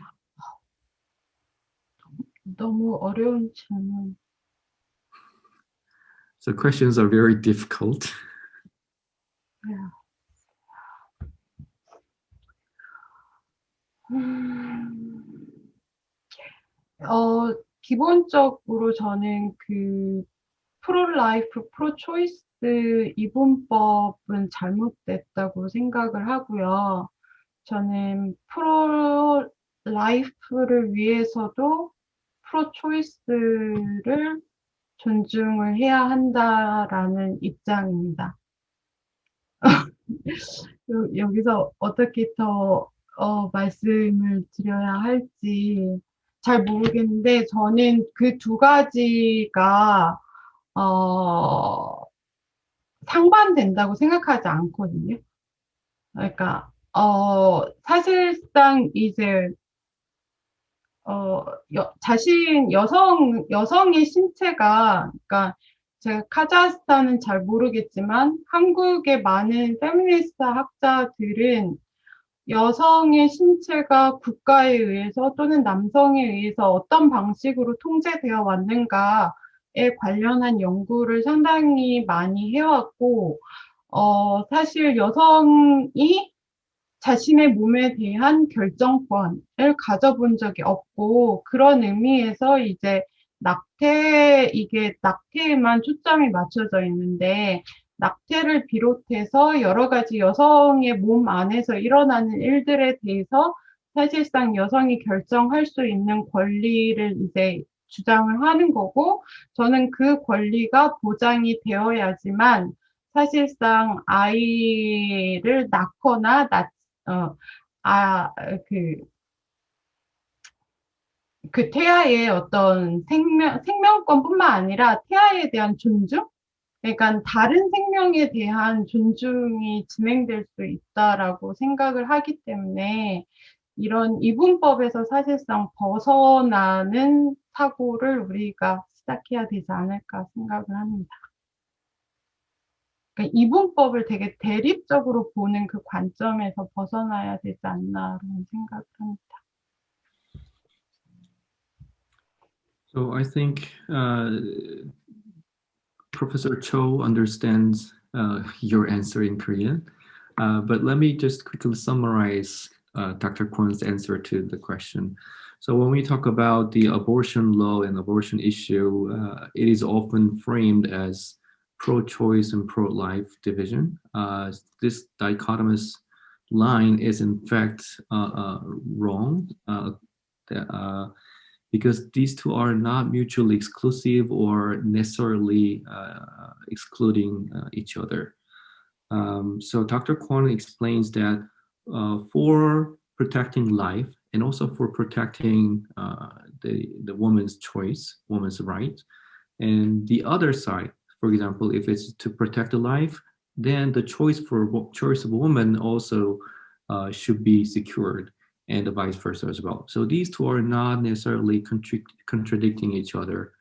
너무 어려운 질문. So questions are very difficult. Yeah. 기본적으로 저는 그 프로-라이프, 프로-초이스 이분법은 잘못됐다고 생각을 하고요. 저는 프로-라이프를 위해서도 프로-초이스를 존중을 해야 한다라는 입장입니다. 여기서 어떻게 더 말씀을 드려야 할지 잘 모르겠는데 저는 그 두 가지가 상반된다고 생각하지 않거든요. 그러니까 사실상 이제 여성의 신체가, 그러니까 제가 카자흐스탄은 잘 모르겠지만 한국의 많은 페미니스트 학자들은 여성의 신체가 국가에 의해서 또는 남성에 의해서 어떤 방식으로 통제되어 왔는가에 관련한 연구를 상당히 많이 해왔고, 사실 여성이 자신의 몸에 대한 결정권을 가져본 적이 없고, 그런 의미에서 이제 이게 낙태에만 초점이 맞춰져 있는데, 낙태를 비롯해서 여러 가지 여성의 몸 안에서 일어나는 일들에 대해서 사실상 여성이 결정할 수 있는 권리를 이제 주장을 하는 거고, 저는 그 권리가 보장이 되어야지만 사실상 아이를 낳거나 그 태아의 어떤 생명권뿐만 아니라 태아에 대한 존중? 그러니까 다른 생명에 대한 존중이 진행될 수 있다라고 생각을 하기 때문에 이런 이분법에서 사실상 벗어나는 사고를 우리가 시작해야 되지 않을까 생각을 합니다. 그러니까 이분법을 되게 대립적으로 보는 그 관점에서 벗어나야 되지 않나라는 생각을 합니다. So I think Professor Cho understands your answer in Korean, but let me just quickly summarize Dr. Kwon's answer to the question. So when we talk about the abortion law and abortion issue, it is often framed as pro-choice and pro-life division. This dichotomous line is in fact wrong, because these two are not mutually exclusive or necessarily excluding each other. So Dr. Kwon explains that for protecting life and also for protecting the woman's choice, woman's right, and the other side, for example, if it's to protect the life, then the choice of woman also should be secured, and the vice versa as well. So these two are not necessarily contradicting each other,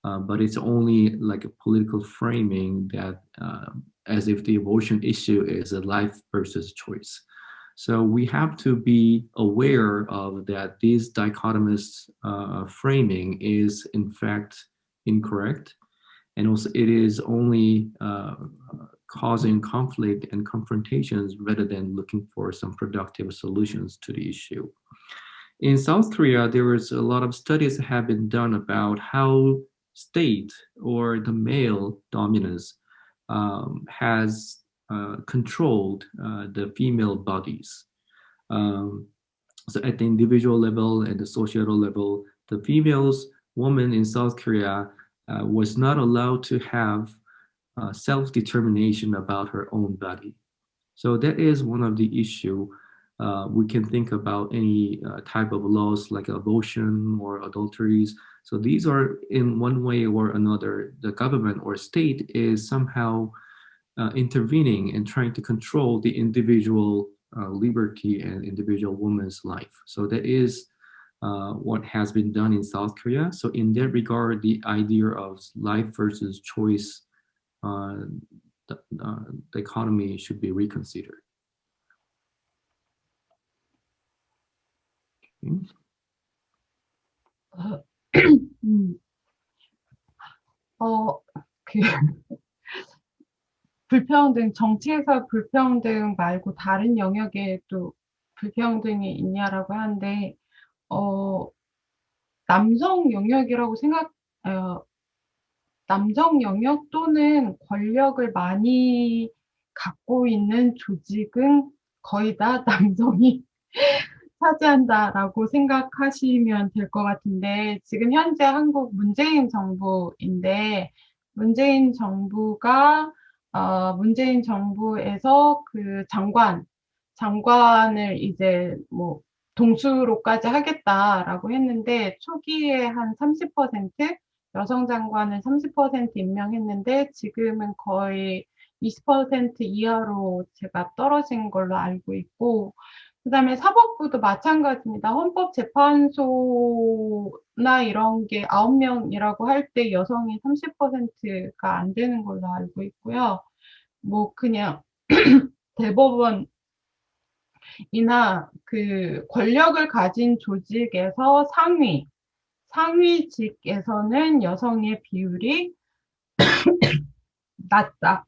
but it's only like a political framing that as if the abortion issue is a life versus choice. So we have to be aware of that this dichotomous framing is in fact incorrect. And also it is only causing conflict and confrontations rather than looking for some productive solutions to the issue. In South Korea, there was a lot of studies that have been done about how state or the male dominance has controlled the female bodies. So at the individual level and the societal level, the woman in South Korea was not allowed to have self-determination about her own body. So that is one of the issue. We can think about any type of laws like abortion or adulteries. So these are in one way or another, the government or state is somehow intervening and trying to control the individual liberty and individual woman's life. So that is what has been done in South Korea. So in that regard, the idea of life versus choice the economy should be reconsidered. Okay. 그 불평등, 정치에서 불평등 말고 다른 영역에 또 불평등이 있냐라고 하는데, 남성 영역이라고 남성 영역 또는 권력을 많이 갖고 있는 조직은 거의 다 남성이 차지한다라고 생각하시면 될 것 같은데, 지금 현재 한국 문재인 정부인데, 문재인 정부에서 그 장관을 이제 뭐 동수로까지 하겠다라고 했는데, 초기에 한 30%, 여성 장관을 30% 임명했는데, 지금은 거의 20% 이하로 제가 떨어진 걸로 알고 있고, 그 다음에 사법부도 마찬가지입니다. 헌법재판소나 이런 게 9명이라고 할 때 여성이 30%가 안 되는 걸로 알고 있고요. 뭐 그냥 대법원이나 그 권력을 가진 조직에서 상위직에서는 여성의 비율이 낮다.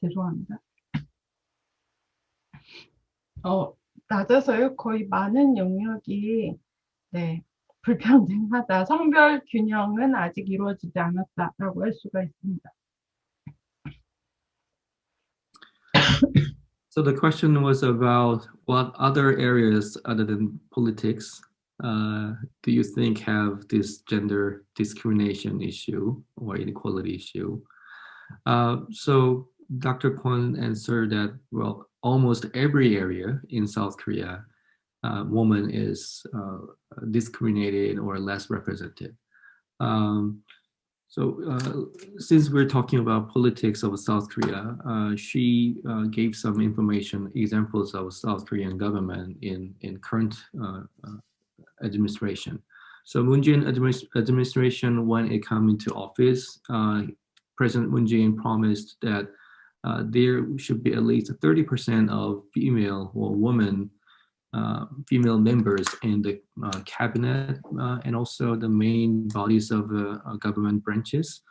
죄송합니다. 낮아서요. 거의 많은 영역이 불평등하다. 성별 균형은 아직 이루어지지 않았다라고 할 수가 있습니다. So the question was about what other areas other than politics do you think have this gender discrimination issue or inequality issue? So Dr. Kwon answered that, well, almost every area in South Korea, woman is discriminated or less represented. Since we're talking about politics of South Korea, she gave some information, examples of South Korean government in current administration. So Moon Jae-in administration, when it came into office, President Moon Jae-in promised that there should be at least 30% of female or female members in the cabinet and also the main bodies of government branches.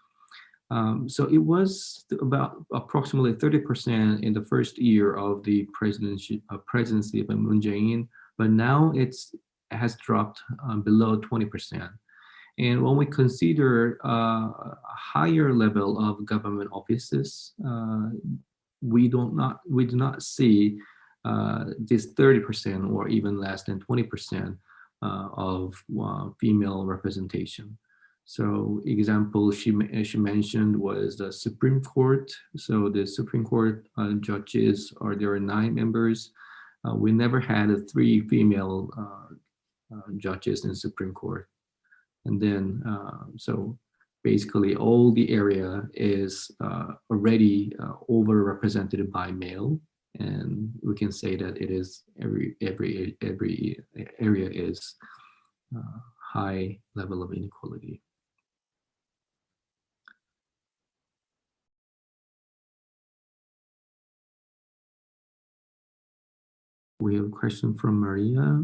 So it was about approximately 30% in the first year of the presidency of Moon Jae-in, but now it's has dropped below 20%. And when we consider a higher level of government offices, we do not see this 30% or even less than 20% of female representation. So example she mentioned was the Supreme Court. So the Supreme Court judges, there are 9 members. We never had 3 female judges in the Supreme Court. And then, so basically all the area is already overrepresented by male. And we can say that it is every area is high level of inequality. We have a question from Maria.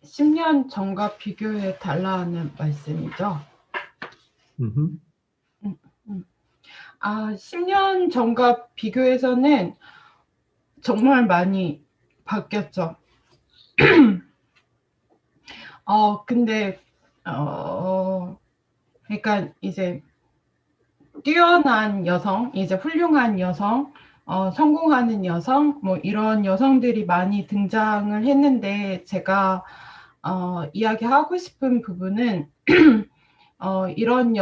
(10년) 전과 비교해 달라는 말씀이죠. 10년 전과 비교해서는 정말 많이 바뀌었죠. 근데 그러니까 이제 뛰어난 여성, 이제 훌륭한 여성, 성공하는 여성, 뭐 이런 여성들이 많이 등장을 했는데, 제가 이야기하고 싶은 부분은 이런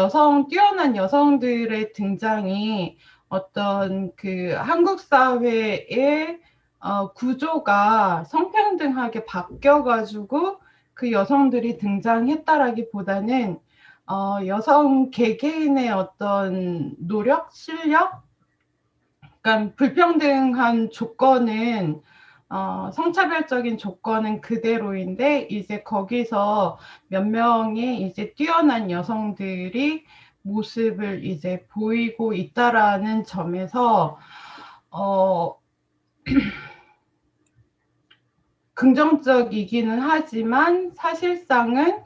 뛰어난 여성들의 등장이 어떤 그 한국 사회의 구조가 성평등하게 바뀌어가지고 그 여성들이 등장했다라기보다는 여성 개개인의 어떤 노력, 실력, 그러니까 불평등한 조건은 성차별적인 조건은 그대로인데, 이제 거기서 몇 명의 이제 뛰어난 여성들이 모습을 이제 보이고 있다라는 점에서 긍정적이기는 하지만 사실상은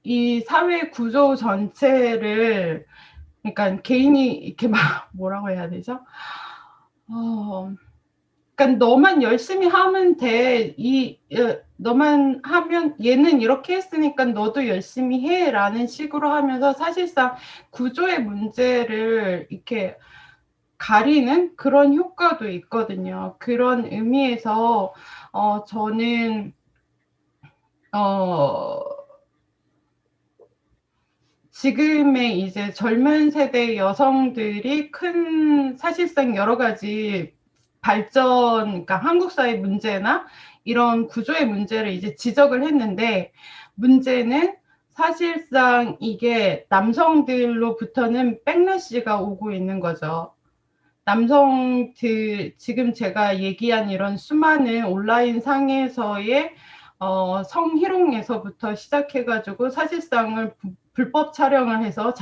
이 사회 구조 전체를, 그러니까 개인이 이렇게 막 뭐라고 해야 되죠? 그러니까 너만 열심히 하면 돼. 너만 하면 얘는 이렇게 했으니까 너도 열심히 해라는 식으로 하면서 사실상 구조의 문제를 이렇게 가리는 그런 효과도 있거든요. 그런 의미에서 저는 지금의 이제 젊은 세대 여성들이 사실상 여러 가지 발전, 그러니까 한국 사회 문제나 이런 구조의 문제를 이제 지적을 했는데, 문제는 사실상 이게 남성들로부터는 백래시가 오고 있는 거죠. 지금 제가 얘기한 이런 수많은 온라인 상에서의 성희롱에서부터 시작해가지고 사실상을 불법 촬영을 해서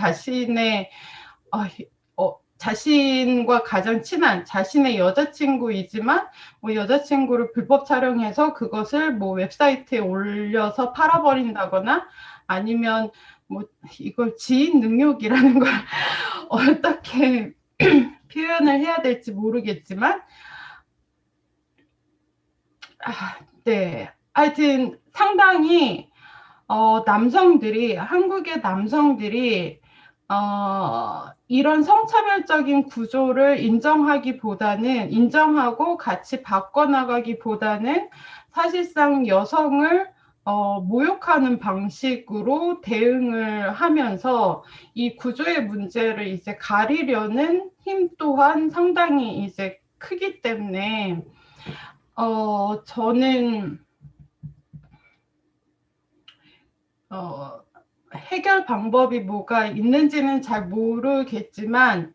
자신과 가장 친한 자신의 여자친구이지만 뭐 여자친구를 불법 촬영해서 그것을 뭐 웹사이트에 올려서 팔아버린다거나, 아니면 뭐 이걸 지인 능욕이라는 걸 어떻게 표현을 해야 될지 모르겠지만, 네, 하여튼 상당히 한국의 남성들이 이런 성차별적인 구조를 인정하고 같이 바꿔나가기보다는 사실상 여성을 모욕하는 방식으로 대응을 하면서 이 구조의 문제를 이제 가리려는 힘 또한 상당히 이제 크기 때문에 저는 해결 방법이 뭐가 있는지는 잘 모르겠지만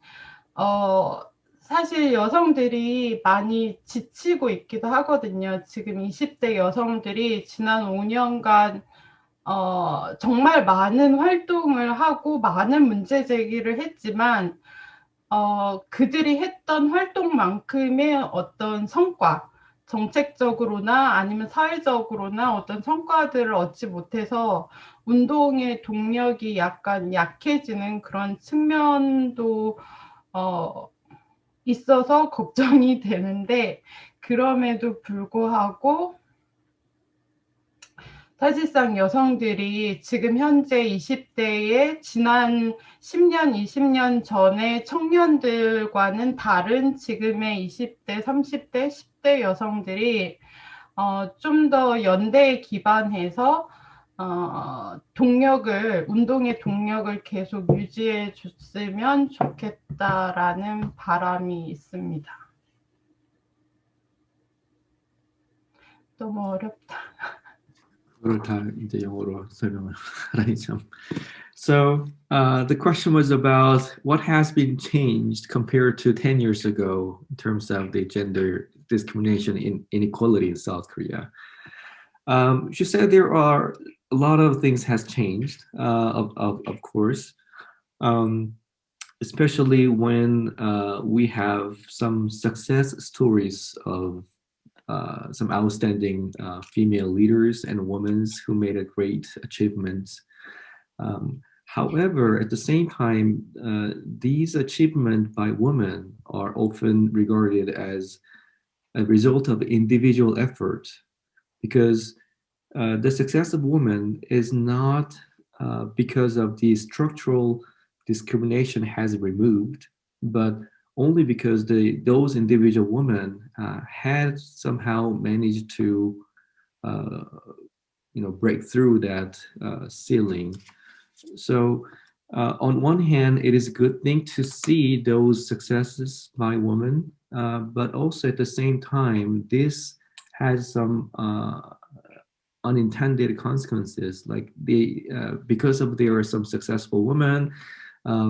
사실 여성들이 많이 지치고 있기도 하거든요. 지금 20대 여성들이 지난 5년간 정말 많은 활동을 하고 많은 문제 제기를 했지만 그들이 했던 활동만큼의 어떤 성과, 정책적으로나 아니면 사회적으로나 어떤 성과들을 얻지 못해서 운동의 동력이 약간 약해지는 그런 측면도 있어서 걱정이 되는데, 그럼에도 불구하고 사실상 여성들이 지금 현재 20대의 지난 10년, 20년 전의 청년들과는 다른 지금의 20대, 30대, 10대 여성들이 좀 더 연대에 기반해서 운동의 동력을 계속 유지해 줬으면 좋겠다라는 바람이 있습니다. 너무 어렵다. 그걸 다 이제 영어로 설명을 하라니 참. So the question was about what has been changed compared to 10 years ago in terms of the gender discrimination in inequality in South Korea. She said there are a lot of things has changed, of course, especially when we have some success stories of some outstanding female leaders and women who made a great achievements. However, at the same time, these achievements by women are often regarded as a result of individual effort, because the success of women is not because of the structural discrimination has removed, but only because those individual women had somehow managed to break through that ceiling. So on one hand, it is a good thing to see those successes by women, but also at the same time, this has some unintended consequences. Like because of there are some successful women,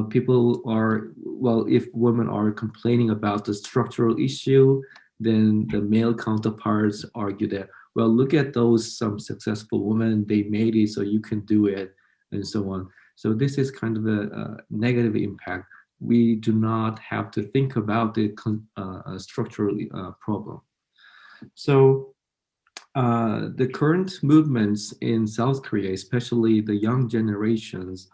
people are, well, if women are complaining about the structural issue, then the male counterparts argue that, well, look at those some successful women, they made it, so you can do it, and so on. So this is kind of a negative impact. We do not have to think about the structural problem. So the current movements in South Korea, especially the young generations,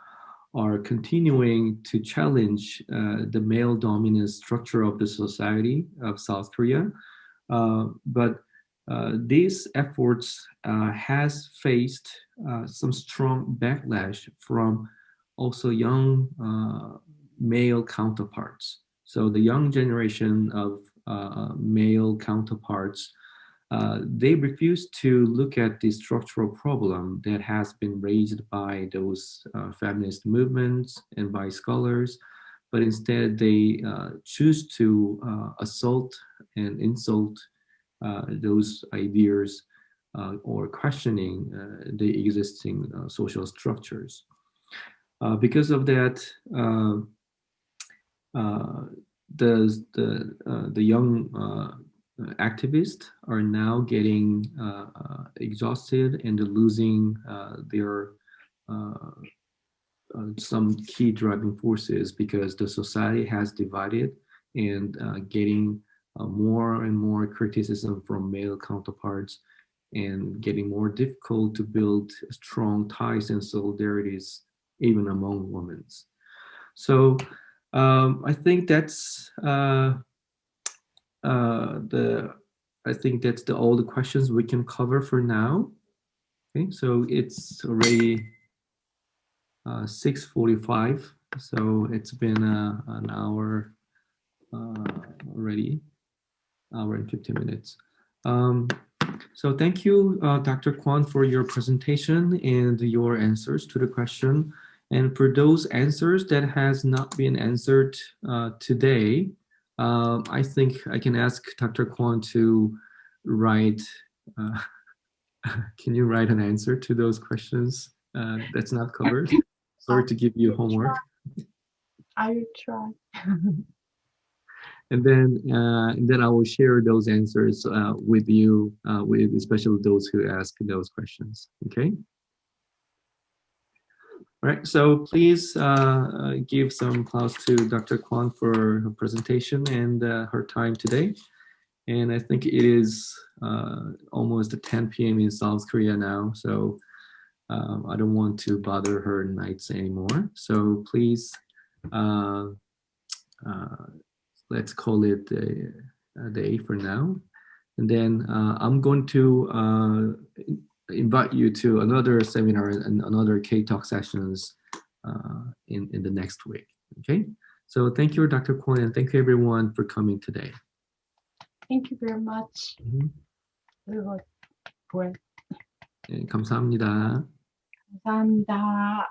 are continuing to challenge the male dominant structure of the society of South Korea. But these efforts has faced some strong backlash from also young male counterparts. So the young generation of male counterparts, they refuse to look at the structural problem that has been raised by those feminist movements and by scholars, but instead they choose to assault and insult those ideas or questioning the existing social structures. Because of that, the young activists are now getting exhausted and losing their some key driving forces, because the society has divided and getting more and more criticism from male counterparts, and getting more difficult to build strong ties and solidarities even among women. So I think that's all the questions we can cover for now. Okay, so it's already 6:45, so it's been an hour already, hour and 15 minutes. So thank you, Dr. Kwon, for your presentation and your answers to the question. And for those answers that has not been answered today, I think I can ask Dr. Kwon to write, can you write an answer to those questions that's not covered? Sorry to give you homework. I will try. And then I will share those answers with you, with especially those who ask those questions. Okay. All right. So please give some applause to Dr. Kwon for her presentation and her time today. And I think it is almost 10 p.m. in South Korea now. So I don't want to bother her nights anymore. So please, uh, let's call it a day for now. And then I'm going to invite you to another seminar and another K-Talk sessions in the next week. Okay. So thank you, Dr. Kwon, and thank you everyone for coming today. Thank you very much. It was great. 네, 감사합니다. 감사합니다.